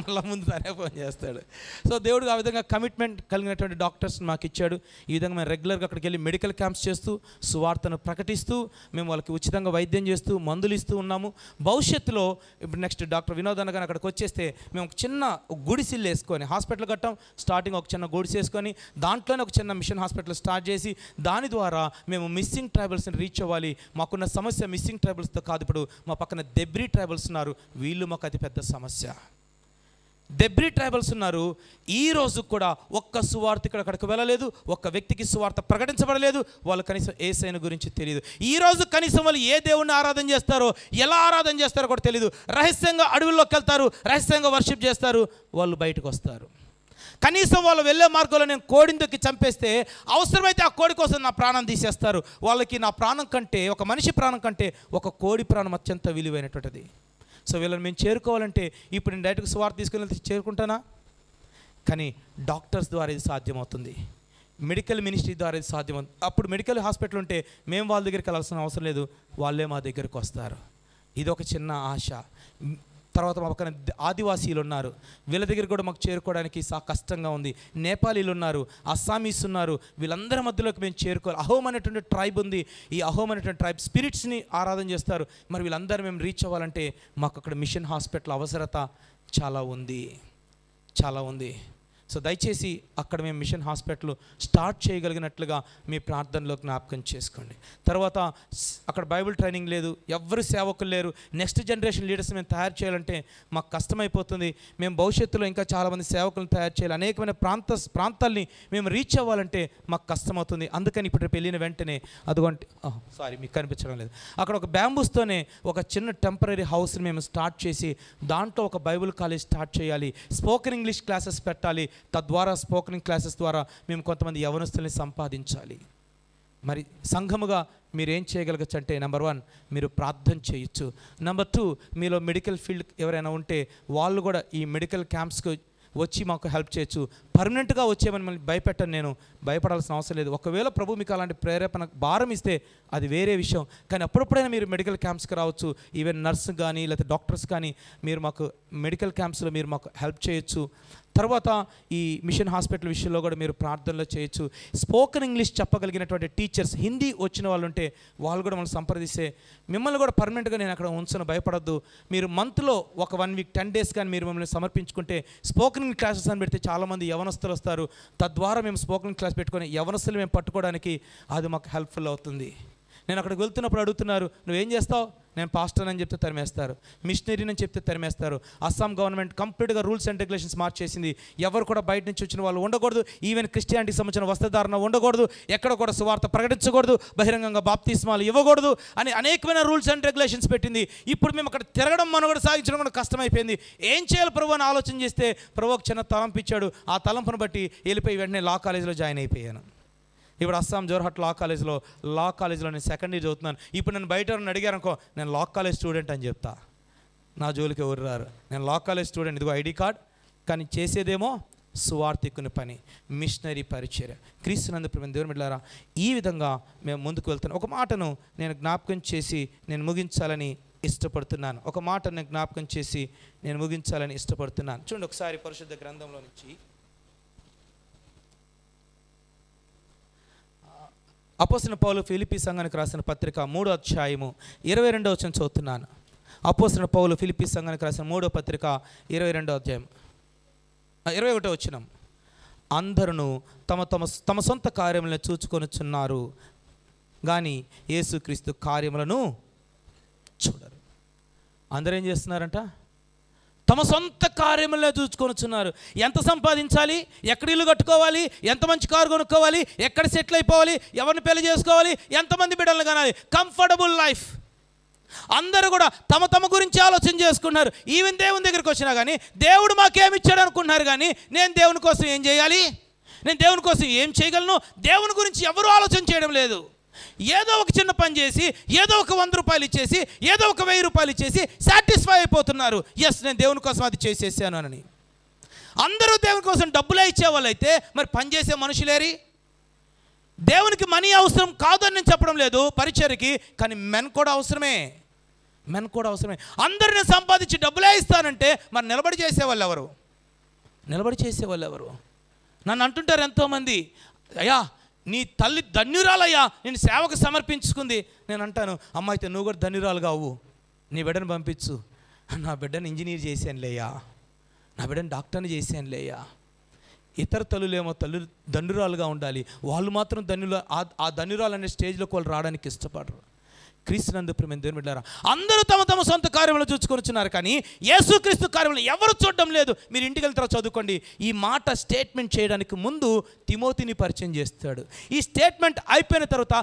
మళ్ళీ ముందు తనే ఫోన్ చేస్తాడు. సో దేవుడు ఆ విధంగా కమిట్మెంట్ కలిగినటువంటి డాక్టర్స్ని మాకు ఇచ్చాడు. ఈ విధంగా మేము రెగ్యులర్గా అక్కడికి వెళ్ళి మెడికల్ క్యాంప్స్ చేస్తూ సువార్తను ప్రకటిస్తూ మేము వాళ్ళకి ఉచితంగా వైద్యం చేస్తూ మందులు ఇస్తూ ఉన్నాము. భవిష్యత్తులో ఇప్పుడు నెక్స్ట్ డాక్టర్ వినోద్ అన్న గారు అక్కడికి వచ్చేస్తే మేము ఒక చిన్న గుడిసిల్లు వేసుకొని హాస్పిటల్ కట్టాం. స్టార్టింగ్ ఒక చిన్న గుడిసి వేసుకొని దాంట్లోనే ఒక చిన్న మిషన్ హాస్పిటల్ స్టార్ట్ చేసి దాని ద్వారా మేము మిస్సింగ్ ట్రైబల్స్ని రీచ్ అవ్వాలి. మాకున్న సమస్య మిస్సింగ్ ట్రైబల్స్తో కాదు, ఇప్పుడు మా పక్కన దెబ్రీ ట్రైబల్స్ ఉన్నారు, వీళ్ళు మాకు అతిపెద్ద సమస్య. దెబ్రీ ట్రైబల్స్ ఉన్నారు. ఈ రోజు కూడా ఒక్క సువార్తికుడు అక్కడికి వెళ్ళలేదు, ఒక్క వ్యక్తికి సువార్త ప్రకటించబడలేదు. వాళ్ళు కనీసం యేసయ్యను గురించి తెలియదు. ఈరోజు కనీసం వాళ్ళు ఏ దేవుణ్ణి ఆరాధన చేస్తారో, ఎలా ఆరాధన చేస్తారో కూడా తెలియదు. రహస్యంగా అడవుల్లోకి వెళ్తారు, రహస్యంగా వర్షిప్ చేస్తారు, వాళ్ళు బయటకు వస్తారు. కనీసం వాళ్ళు వెళ్ళే మార్గంలో నేను కోడిని దొక్కి చంపేస్తే అవసరమైతే ఆ కోడి కోసం నా ప్రాణం తీసేస్తారు. వాళ్ళకి నా ప్రాణం కంటే, ఒక మనిషి ప్రాణం కంటే ఒక కోడి ప్రాణం అత్యంత విలువైనటువంటిది. సో వీళ్ళని మేము చేరుకోవాలంటే ఇప్పుడు నేను డైరెక్ట్గా సువార్త తీసుకెళ్ళి చేరుకుంటానా? కానీ డాక్టర్స్ ద్వారా ఇది సాధ్యమవుతుంది, మెడికల్ మినిస్ట్రీ ద్వారా ఇది సాధ్యమవుతుంది. అప్పుడు మెడికల్ హాస్పిటల్ ఉంటే మేము వాళ్ళ దగ్గరికి వెళ్ళాల్సిన అవసరం లేదు, వాళ్ళే మా దగ్గరికి వస్తారు. ఇది ఒక చిన్న ఆశ. తర్వాత మా పక్కన ఆదివాసీలు ఉన్నారు, వీళ్ళ దగ్గర కూడా మాకు చేరుకోవడానికి కష్టంగా ఉంది. నేపాలీలు ఉన్నారు, అస్సామీస్ ఉన్నారు, వీళ్ళందరి మధ్యలోకి మేము చేరుకోవాలి. అహోమ్ అనేటువంటి ట్రైబ్ ఉంది, ఈ అహోమ్ అనేటువంటి ట్రైబ్ స్పిరిట్స్ని ఆరాధన చేస్తారు. మరి వీళ్ళందరూ మేము రీచ్ అవ్వాలంటే మాకు అక్కడ మిషన్ హాస్పిటల్ అవసరత చాలా ఉంది. సో దయచేసి అక్కడ మేము మిషన్ హాస్పిటల్ స్టార్ట్ చేయగలిగినట్లుగా మీ ప్రార్థనలో జ్ఞాపకం చేసుకోండి. తర్వాత అక్కడ బైబిల్ ట్రైనింగ్ లేదు, ఎవరు సేవకులు లేరు. నెక్స్ట్ జనరేషన్ లీడర్స్ మేము తయారు చేయాలంటే మాకు కష్టమైపోతుంది. మేము భవిష్యత్తులో ఇంకా చాలామంది సేవకులను తయారు చేయాలి. అనేకమైన ప్రాంతాల్ని మేము రీచ్ అవ్వాలంటే మాకు కష్టమవుతుంది. అందుకని ఇప్పుడు వెళ్ళిన వెంటనే అదిగోండి, మీకు కనిపించడం లేదు, అక్కడ ఒక బ్యాంబూస్తోనే ఒక చిన్న టెంపరీ హౌస్ని మేము స్టార్ట్ చేసి దాంట్లో ఒక బైబిల్ కాలేజ్ స్టార్ట్ చేయాలి. స్పోకెన్ ఇంగ్లీష్ క్లాసెస్ పెట్టాలి. తద్వారా స్పోకెన్ క్లాసెస్ ద్వారా మేము కొంతమంది యవనస్తుల్ని సంపాదించాలి. మరి సంఘముగా మీరు ఏం చేయగలగచ్చు అంటే, నెంబర్ 1 మీరు ప్రార్థన చేయొచ్చు. నెంబర్ 2 మీలో మెడికల్ ఫీల్డ్ ఎవరైనా ఉంటే వాళ్ళు కూడా ఈ మెడికల్ క్యాంప్స్కి వచ్చి మాకు హెల్ప్ చేయొచ్చు. పర్మనెంట్గా వచ్చేమని మళ్ళీ భయపెట్టను, నేను భయపడాల్సిన అవసరం లేదు. ఒకవేళ ప్రభు మీకు అలాంటి ప్రేరేపణ భారం ఇస్తే అది వేరే విషయం. కానీ అప్పుడప్పుడైనా మీరు మెడికల్ క్యాంప్స్కి రావచ్చు. ఈవెన్ నర్స్ కానీ లేకపోతే డాక్టర్స్ కానీ మీరు మాకు మెడికల్ క్యాంప్స్లో మీరు మాకు హెల్ప్ చేయొచ్చు. తర్వాత ఈ మిషన్ హాస్పిటల్ విషయంలో కూడా మీరు ప్రార్థనలో చేయొచ్చు. స్పోకెన్ ఇంగ్లీష్ చెప్పగలిగినటువంటి టీచర్స్, హిందీ వచ్చిన వాళ్ళు ఉంటే వాళ్ళు కూడా మనం సంప్రదిస్తే మిమ్మల్ని కూడా పర్మనెంట్గా నేను అక్కడ ఉంచను, భయపడద్దు. మీరు మంత్లో ఒక 1 వీక్ 10 డేస్ కానీ మీరు మమ్మల్ని సమర్పించుకుంటే స్పోకెన్ ఇంగ్లీష్ క్లాసెస్ అని పెడితే చాలామంది యవనస్తులు వస్తారు. తద్వారా మేము స్పోకెన్ క్లాస్ పెట్టుకొని యవనస్తులు మేము పట్టుకోవడానికి అది మాకు హెల్ప్ఫుల్ అవుతుంది. నేను అక్కడికి వెళ్తున్నప్పుడు అడుగుతున్నారు, నువ్వేం చేస్తావు? నేను పాస్టర్ అని చెప్తే తరిమేస్తారు, మిషనరీని అని చెప్తే తరిమేస్తారు. అస్సాం గవర్నమెంట్ కంప్లీట్గా రూల్స్ అండ్ రెగ్యులేషన్స్ మార్చేసింది. ఎవరు కూడా బయట నుంచి వచ్చిన వాళ్ళు ఉండకూడదు. ఈవెన్ క్రిస్టియానిటీకి సంబంధించిన వస్త్రధారణ ఉండకూడదు. ఎక్కడ కూడా సువార్త ప్రకటించకూడదు. బహిరంగంగా బాప్తిస్మాలు ఇవ్వకూడదు అని అనేకమైన రూల్స్ అండ్ రెగ్యులేషన్స్ పెట్టింది. ఇప్పుడు మేము అక్కడ తిరగడం, మనుగడ సాగించడం కూడా కష్టమైపోయింది. ఏం చేయాలి ప్రభు అని ఆలోచన చేస్తే ప్రభు ఒక చిన్న తలంపు ఇచ్చాడు. ఆ తలంపును బట్టి వెళ్ళిపోయి వెంటనే లా కాలేజీలో జాయిన్ అయిపోయాను. ఇప్పుడు అస్సాం జోర్హట్ లా కాలేజ్లో నేను సెకండ్ ఇయర్ చదువుతున్నాను. ఇప్పుడు నేను బయట అడిగారు అనుకో, నేను లా కాలేజ్ స్టూడెంట్ అని చెప్తా. నా జోలికి ఎవరు రారు. నేను లా కాలేజ్ స్టూడెంట్, ఇదిగో ఐడి కార్డ్. కానీ చేసేదేమో సువార్థికుని పని, మిషనరీ పరిచర్య. క్రీస్తునందు ప్రియమైన దేవుని బిడ్డలారా, ఈ విధంగా మేము ముందుకు వెళ్తున్నాం. ఒక మాటను నేను జ్ఞాపకం చేసి నేను ముగించాలని ఇష్టపడుతున్నాను. చూడండి ఒకసారి పరిశుద్ధ గ్రంథంలో నుంచి అపోస్తలుడైన పౌలు ఫిలిప్పీ సంఘానికి రాసిన పత్రిక 3వ అధ్యాయము 22వ వచనం చదువుతున్నాను. అపోస్తలుడైన పౌలు ఫిలిప్పీ సంఘానికి రాసిన 3వ పత్రిక 22వ అధ్యాయం 21వ వచనం. అందరూ తమ సొంత కార్యములను చూచుకొనుచున్నారు కానీ యేసుక్రీస్తు కార్యములను చూడరు. అందరూ ఏం చేస్తున్నారంట? తమ సొంత కార్యములనే చూసుకొనుచున్నారు. ఎంత సంపాదించాలి, ఎక్కడ ఇల్లు కట్టుకోవాలి, ఎంత మంచి కారు కొనుక్కోవాలి, ఎక్కడ సెటిల్ అయిపోవాలి, ఎవరిని పెళ్లి చేసుకోవాలి, ఎంతమంది బిడ్డలను కనాలి, కంఫర్టబుల్ లైఫ్. అందరూ కూడా తమ గురించి ఆలోచన చేసుకున్నారు. ఈవెన్ దేవుని దగ్గరికి వచ్చినా కానీ దేవుడు మాకేమిచ్చాడు అనుకుంటున్నారు. కానీ నేను దేవుని కోసం ఏం చేయాలి, నేను దేవుని కోసం ఏం చేయగలను, దేవుని గురించి ఎవరు ఆలోచన చేయడం లేదు. ఏదో ఒక చిన్న పని చేసి, ఏదో ఒక 100 రూపాయలు ఇచ్చేసి, ఏదో ఒక 1000 రూపాయలు ఇచ్చేసి సాటిస్ఫై అయిపోతున్నారు. ఎస్, నేను దేవుని కోసం అది చేసేసాను అని. అందరూ దేవుని కోసం డబ్బులే ఇచ్చేవాళ్ళు అయితే మరి పనిచేసే మనుషులేరి? దేవునికి మనీ అవసరం కాదని నేను చెప్పడం లేదు పరిచర్యకి, కానీ మెన్ కూడా అవసరమే. అందరిని సంపాదించి డబ్బులే ఇస్తానంటే మరి నిలబడి చేసేవాళ్ళు ఎవరు? నన్ను అంటుంటారు ఎంతోమంది, అయ్యా నీ తల్లి ధన్యురాలయ్యా, నేను సేవకు సమర్పించుకుంది. నేను అంటాను, అమ్మ అయితే నువ్వు కూడా ధన్యురాలు కావు, నీ బిడ్డను పంపించు. నా బిడ్డను ఇంజనీర్ చేశానులేయ్యా, నా బిడ్డను డాక్టర్ని చేశానులేయ్యా. ఇతర తల్లులేమో ధన్యురాలుగా ఉండాలి, వాళ్ళు మాత్రం ఆ ధన్యురాలు అనే స్టేజ్లోకి వాళ్ళు రావడానికి ఇష్టపడరు. క్రీస్తునందు ప్రియమైన దేవుని బిడ్డలారా, అందరూ తమ సొంత కార్యములు చూసుకొనిచున్నారు కానీ యేసుక్రీస్తు కార్యములు ఎవరు చూడడం లేదు. మీరు ఇంటికి వెళ్తారో చదువుకోండి. ఈ మాట స్టేట్మెంట్ చేయడానికి ముందు తిమోతిని పరిచయం చేస్తాడు. ఈ స్టేట్మెంట్ అయిపోయిన తర్వాత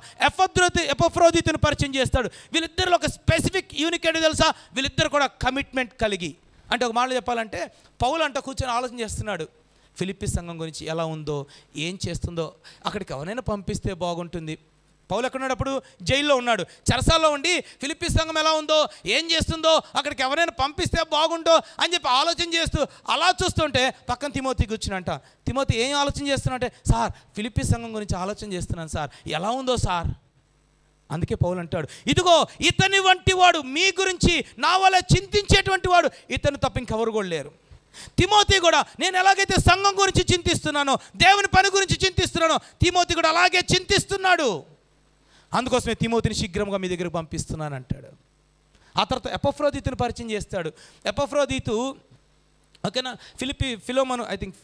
ఎపఫ్రోదితుని పరిచయం చేస్తాడు. వీళ్ళిద్దరిలో ఒక స్పెసిఫిక్ యూనిక్ ఏంటో తెలుసా? వీళ్ళిద్దరు కూడా కమిట్మెంట్ కలిగి. అంటే ఒక మాటలో చెప్పాలంటే పౌలు అంట కూర్చొని ఆలోచన చేస్తున్నాడు, ఫిలిప్పీ సంఘం గురించి ఎలా ఉందో, ఏం చేస్తుందో, అక్కడికి ఎవరైనా పంపిస్తే బాగుంటుంది. పౌలు ఎక్కడున్నప్పుడు జైల్లో ఉన్నాడు, చెరసాల్లో ఉండి ఫిలిప్పీ సంఘం ఎలా ఉందో, ఏం చేస్తుందో, అక్కడికి ఎవరైనా పంపిస్తే బాగుండో అని చెప్పి ఆలోచన చేస్తూ అలా చూస్తుంటే పక్కన తిమోతి కూర్చునంట. తిమోతి ఏం ఆలోచన చేస్తున్నా? సార్ ఫిలిప్పీ సంఘం గురించి ఆలోచన చేస్తున్నాను సార్, ఎలా ఉందో సార్. అందుకే పౌలు అంటాడు, ఇదిగో ఇతని వంటి వాడు మీ గురించి నా వల్ల చింతించేటువంటి వాడు ఇతను తప్ప ఇంకెవరు కూడా లేరు. తిమోతి కూడా నేను ఎలాగైతే సంఘం గురించి చింతిస్తున్నానో, దేవుని పని గురించి చింతిస్తున్నానో, తిమోతి కూడా అలాగే చింతిస్తున్నాడు. అందుకోసమే తిమోతిని శీఘ్రంగా మీ దగ్గరకు పంపిస్తున్నాను అంటాడు. ఆ తర్వాత ఎపఫ్రోదితుని పరిచయం చేస్తాడు. ఎపఫ్రోదితు ఓకేనా. ఫిలోమోను ఐ థింక్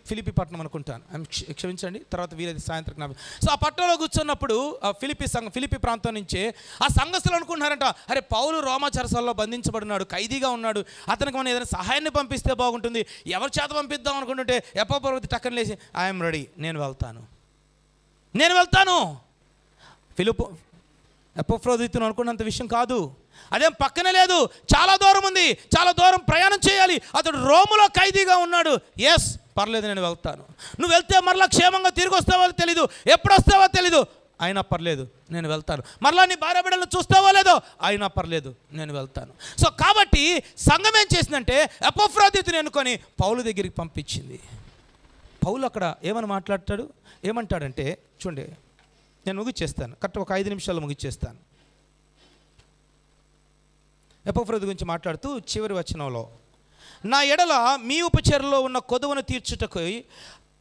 ఫిలిపి పట్టణం అనుకుంటాను, క్షమించండి, తర్వాత వీరైతే సాయంత్రం. సో ఆ పట్టణంలో కూర్చున్నప్పుడు ఫిలిపి ప్రాంతం నుంచే ఆ సంఘస్థులు అనుకుంటున్నారంట, అరే పౌలు రోమా చెరసాలలో బంధించబడినాడు, ఖైదీగా ఉన్నాడు, అతనికి మనం ఏదైనా సహాయాన్ని పంపిస్తే బాగుంటుంది, ఎవరి చేత పంపిద్దాం అనుకుంటుంటే ఎప్పటి టక్కన లేచి ఐఎమ్ రెడీ, నేను వెళ్తాను. ఎపఫ్రోదితును అనుకున్నంత విషయం కాదు, అదేం పక్కనే లేదు, చాలా దూరం ఉంది, చాలా దూరం ప్రయాణం చేయాలి, అతడు రోములో ఖైదీగా ఉన్నాడు. ఎస్ పర్లేదు, నేను వెళ్తాను. నువ్వు వెళ్తే మరలా క్షేమంగా తిరిగి వస్తావో తెలీదు, ఎప్పుడు వస్తావో తెలీదు, అయినా పర్లేదు నేను వెళ్తాను. మరలా నీ భార్య బిడ్డలను చూస్తావో లేదో, అయినా పర్లేదు నేను వెళ్తాను. సో కాబట్టి సంఘం ఏం చేసిందంటే ఎపఫ్రోదితుని అనుకొని పౌలు దగ్గరికి పంపించింది. పౌలు అక్కడ ఏమంటాడంటే చూడండి, నేను ముగిచ్చేస్తాను, కరెక్ట్ ఒక 5 నిమిషాలు ముగిచ్చేస్తాను. ఎపఫ్రోదితు గురించి మాట్లాడుతూ చివరి వచనంలో, నా ఎడల మీ ఉపచర్యలో ఉన్న కొదువను తీర్చుటకు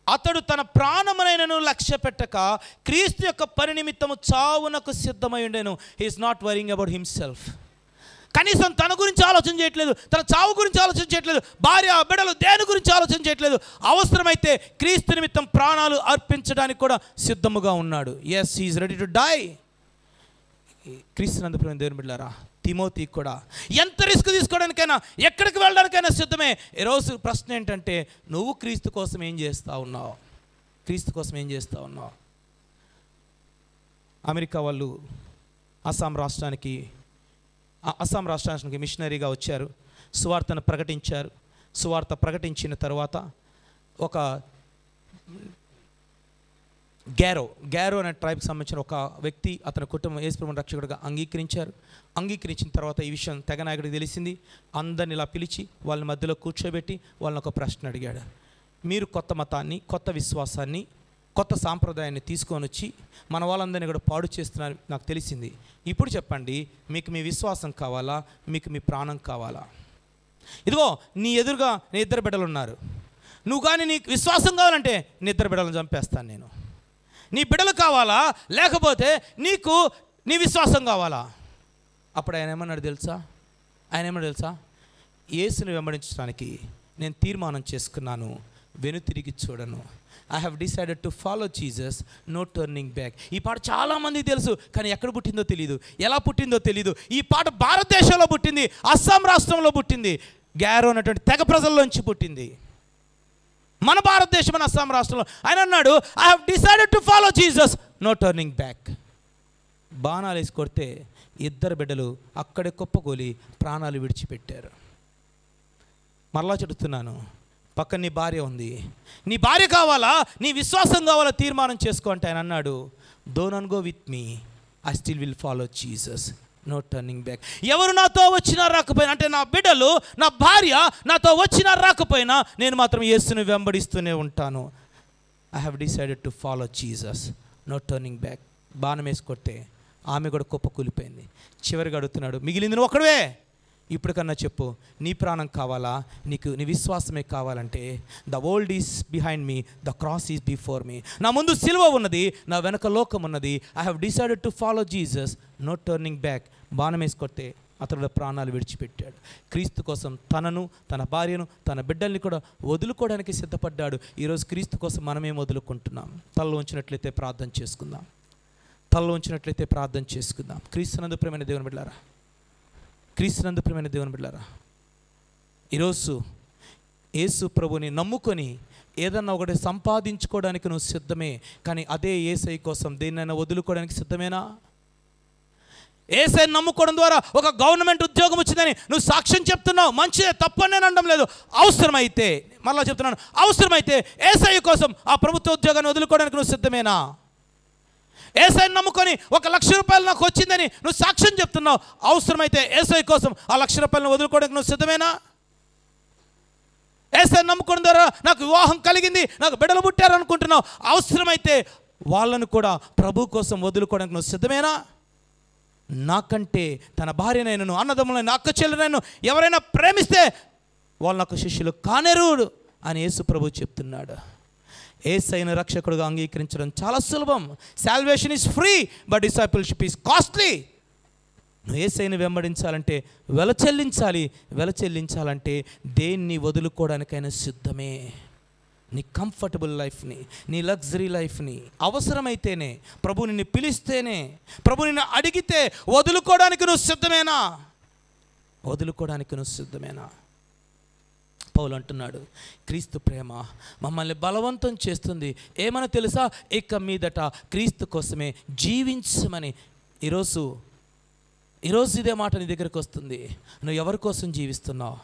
అతడు తన ప్రాణమునైనను లక్ష్య పెట్టక క్రీస్తు యొక్క పని నిమిత్తము చావునకు సిద్ధమై ఉండెను. He is not worrying about himself. కనీసం తన గురించి ఆలోచన చేయట్లేదు, తన చావు గురించి ఆలోచన చేయట్లేదు, భార్య బిడ్డలు దేని గురించి ఆలోచన చేయట్లేదు. అవసరమైతే క్రీస్తు నిమిత్తం ప్రాణాలు అర్పించడానికి కూడా సిద్ధముగా ఉన్నాడు. Yes, he is ready to die. క్రీస్తునందు ప్రియమైన దేవుని బిడ్డలారా, తిమోతి కూడా ఎంత రిస్క్ తీసుకోవడానికైనా, ఎక్కడికి వెళ్ళడానికైనా సిద్ధమే. ఈరోజు ప్రశ్న ఏంటంటే, నువ్వు క్రీస్తు కోసం ఏం చేస్తూ ఉన్నావు? క్రీస్తు కోసం ఏం చేస్తూ ఉన్నావు? అమెరికా వాళ్ళు అస్సాం రాష్ట్రానికి మిషనరీగా వచ్చారు, సువార్తను ప్రకటించారు. సువార్త ప్రకటించిన తర్వాత ఒక గ్యారో అనే ట్రైబ్కి సంబంధించిన ఒక వ్యక్తి, అతని కుటుంబం యేసుప్రభువుని రక్షకుడిగా అంగీకరించిన తర్వాత ఈ విషయం తెగ నాయకుడికి తెలిసింది. అందరిని ఇలా పిలిచి వాళ్ళని మధ్యలో కూర్చోబెట్టి వాళ్ళని ఒక ప్రశ్న అడిగాడు. మీరు కొత్త మతాన్ని, కొత్త విశ్వాసాన్ని, కొత్త సాంప్రదాయాన్ని తీసుకొని వచ్చి మన వాళ్ళందరినీ కూడా పాడు చేస్తున్నారు నాకు తెలిసింది. ఇప్పుడు చెప్పండి, మీకు మీ విశ్వాసం కావాలా, మీకు మీ ప్రాణం కావాలా? ఇదిగో నీ ఎదురుగా నీ 2 బిడ్డలు ఉన్నారు. నువ్వు కానీ నీకు విశ్వాసం కావాలంటే నీ 2 బిడ్డలను చంపేస్తాను నేను. నీ బిడ్డలు కావాలా, లేకపోతే నీకు నీ విశ్వాసం కావాలా? అప్పుడు ఆయన ఏమన్నాడు తెలుసా? యేసుని వెంబడించడానికి నేను తీర్మానం చేసుకున్నాను, వెనుతిరిగి చూడను. I have decided to follow Jesus, no turning back. ఈ పాట చాలామందికి తెలుసు, కానీ ఎక్కడ పుట్టిందో తెలియదు, ఎలా పుట్టిందో తెలియదు. ఈ పాట భారతదేశంలో పుట్టింది, అస్సాం రాష్ట్రంలో పుట్టింది, గ్యారో అనేటువంటి తెగ ప్రజల్లోంచి పుట్టింది. మన భారతదేశం, మన అస్సాం రాష్ట్రంలో. ఆయన అన్నాడు, I have decided to follow Jesus, no turning back. బాణాలు వేసి కొడితే 2 బిడ్డలు అక్కడే కుప్పకూలి ప్రాణాలు విడిచిపెట్టారు. మరలా చెబుతున్నాను, పక్కన నీ భార్య ఉంది, నీ భార్య కావాలా, నీ విశ్వాసం కావాలా, తీర్మానం చేసుకో అంటే ఆయన అన్నాడు, don't go with me, I still will follow Jesus, no turning back. ఎవరు నాతో వచ్చినా రాకపోయినా, అంటే నా బిడ్డలు, నా భార్య నాతో వచ్చినా రాకపోయినా నేను మాత్రం యేసుని వెంబడిస్తూనే ఉంటాను. I have decided to follow Jesus, no turning back. బాణం వేసుకొట్టే ఆమె కూడా కుప్ప కూలిపోయింది. చివరిగా అడుగుతున్నాడు, మిగిలింది నువ్వు ఒక్కడవే, ఇప్పటికన్నా చెప్పు, నీ ప్రాణం కావాలా, నీకు నీ విశ్వాసమే కావాలంటే the world is behind me, the cross is before me. నా ముందు సిలువ ఉన్నది, నా వెనక లోకం ఉన్నది. I have decided to follow Jesus, no turning back. బాణం వేసుకొట్టే అతడు ప్రాణాలు విడిచిపెట్టాడు. క్రీస్తు కోసం తనను, తన భార్యను, తన బిడ్డల్ని కూడా వదులుకోవడానికి సిద్ధపడ్డాడు. ఈరోజు క్రీస్తు కోసం మనమేం వదులుకుంటున్నాం? తలలో ఉంచినట్లయితే ప్రార్థన చేసుకుందాం. క్రీస్తునందు ప్రియమైన దేవుని బిడ్డలారా, ఈరోజు యేసు ప్రభుని నమ్ముకొని ఏదన్నా ఒకటి సంపాదించుకోవడానికి నువ్వు సిద్ధమే, కానీ అదే యేసయ్య కోసం దేన్నైనా వదులుకోవడానికి సిద్ధమేనా? యేసయ్యను నమ్ముకోవడం ద్వారా ఒక గవర్నమెంట్ ఉద్యోగం వచ్చిందని నువ్వు సాక్ష్యం చెప్తున్నావు, మంచిదే, తప్పని నేను అనడం లేదు. అవసరమైతే, మరలా చెప్తున్నాను, అవసరమైతే యేసయ్య కోసం ఆ ప్రభుత్వ ఉద్యోగాన్ని వదులుకోవడానికి నువ్వు సిద్ధమేనా? యేసయ్యను నమ్ముకొని 1,00,000 రూపాయలు నాకు వచ్చిందని నువ్వు సాక్ష్యం చెప్తున్నావు, అవసరమైతే యేసయ్య కోసం ఆ 1,00,000 రూపాయలను వదులుకోవడానికి నువ్వు సిద్ధమేనా? యేసయ్యను నమ్ముకోవడం ద్వారా నాకు వివాహం కలిగింది, నాకు బిడ్డలు పుట్టారు అనుకుంటున్నావు, అవసరమైతే వాళ్ళను కూడా ప్రభు కోసం వదులుకోవడానికి నువ్వు సిద్ధమేనా? నాకంటే తన భార్యనైనను, అన్నదమ్ములైన, అక్క చెల్లెనైనా ఎవరైనా ప్రేమిస్తే వాళ్ళు నాకు శిష్యులు కానేరుడు అని యేసు ప్రభు చెప్తున్నాడు. యేసయ్యను రక్షకుడుగా అంగీకరించడం చాలా సులభం. Salvation is free, but discipleship is costly. నువ్వు యేసయ్యను వెంబడించాలంటే వెల చెల్లించాలంటే దేన్ని వదులుకోవడానికైనా సిద్ధమే. నీ కంఫర్టబుల్ లైఫ్ని, నీ లగ్జరీ లైఫ్ని అవసరమైతేనే, ప్రభు నిన్ను పిలిస్తేనే, ప్రభు నిన్ను అడిగితే వదులుకోవడానికి నువ్వు సిద్ధమేనా? పౌలు అంటున్నాడు, క్రీస్తు ప్రేమ మమ్మల్ని బలవంతం చేస్తుంది. ఏమని తెలుసా? ఇక మీదట క్రీస్తు కోసమే జీవించమని. ఈరోజు ఇదే మాట నీ దగ్గరకు వస్తుంది. నువ్వు ఎవరి కోసం జీవిస్తున్నావు?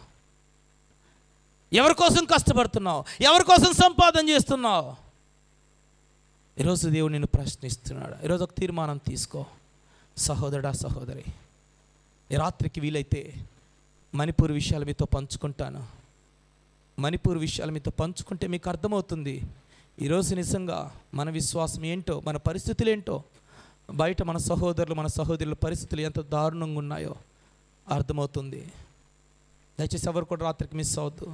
ఎవరి కోసం కష్టపడుతున్నావు? ఎవరి కోసం సంపాదన చేస్తున్నావు? ఈరోజు దేవుడు నిన్ను ప్రశ్నిస్తున్నాడు. ఈరోజు ఒక తీర్మానం తీసుకో. సహోదరుడా, సహోదరి, ఈ రాత్రికి వీలైతే మణిపూర్ విషయాలు మీతో పంచుకుంటాను. మణిపూర్ విషయాలు మీతో పంచుకుంటే మీకు అర్థమవుతుంది ఈరోజు నిజంగా మన విశ్వాసం ఏంటో, మన పరిస్థితులు ఏంటో, బయట మన సహోదరుల పరిస్థితులు ఎంత దారుణంగా ఉన్నాయో అర్థమవుతుంది. దయచేసి ఎవరు కూడా రాత్రికి మిస్ అవ్వద్దు.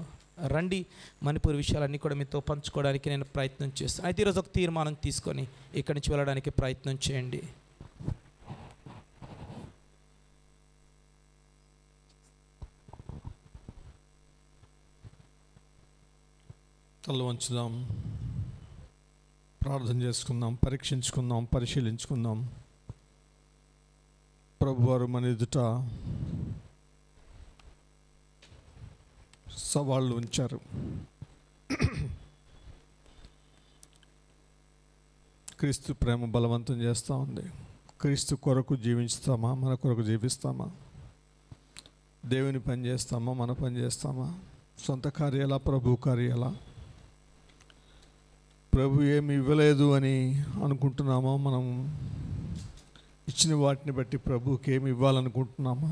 రండి, మణిపూర్ విషయాలన్నీ కూడా మీతో పంచుకోవడానికి నేను ప్రయత్నం చేస్తాను. అయితే ఈరోజు ఒక తీర్మానం తీసుకొని ఇక్కడి నుంచి వెళ్ళడానికి ప్రయత్నం చేయండి. తల వంచుదాం, ప్రార్థన చేసుకుందాం, పరీక్షించుకుందాం, పరిశీలించుకుందాం. ప్రభువారు మన ఎదుట సవాళ్ళు ఉంచారు. క్రీస్తు ప్రేమ బలవంతం చేస్తూ ఉంది. క్రీస్తు కొరకు జీవిస్తామా? మన కొరకు జీవిస్తామా? దేవుని పని చేస్తామా? మన పని చేస్తామా? సొంత కార్యాలా? ప్రభు కార్యాలా? ప్రభు ఏమి ఇవ్వలేదు అని అనుకుంటున్నామా? మనం ఇచ్చిన వాటిని బట్టి ప్రభుకి ఏమి ఇవ్వాలనుకుంటున్నామా?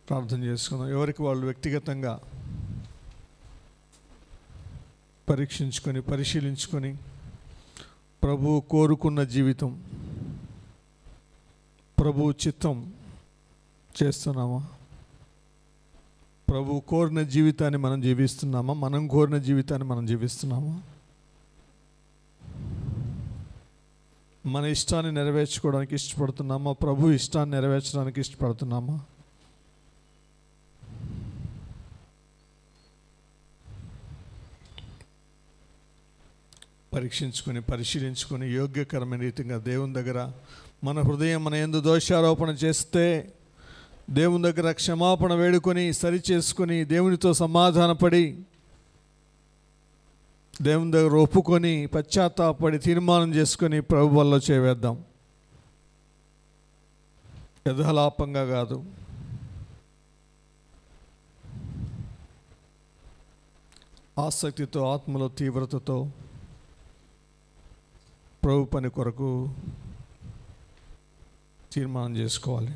ప్రార్థన చేసుకుందాం. ఎవరికి వాళ్ళు వ్యక్తిగతంగా పరీక్షించుకొని, పరిశీలించుకొని, ప్రభు కోరుకున్న జీవితం, ప్రభు చిత్తం చేస్తున్నామా? ప్రభు కోరిన జీవితాన్ని మనం జీవిస్తున్నామా? మనం కోరిన జీవితాన్ని మనం జీవిస్తున్నామా? మన ఇష్టాన్ని నెరవేర్చుకోవడానికి ఇష్టపడుతున్నామా? ప్రభు ఇష్టాన్ని నెరవేర్చడానికి ఇష్టపడుతున్నామా? పరీక్షించుకొని, పరిశీలించుకొని, యోగ్యకరమైన రీతిగా దేవుని దగ్గర మన హృదయం మన యందు దోషారోపణ చేస్తే దేవుని దగ్గర క్షమాపణ వేడుకొని, సరిచేసుకొని, దేవునితో సమాధానపడి, దేవుని దగ్గర ఒప్పుకొని, పశ్చాత్తాపడి, తీర్మానం చేసుకొని ప్రభు వల్ల చేవేద్దాం. యథాలాపంగా కాదు, ఆసక్తితో, ఆత్మలో తీవ్రతతో ప్రభు పని కొరకు తీర్మానం చేసుకోవాలి.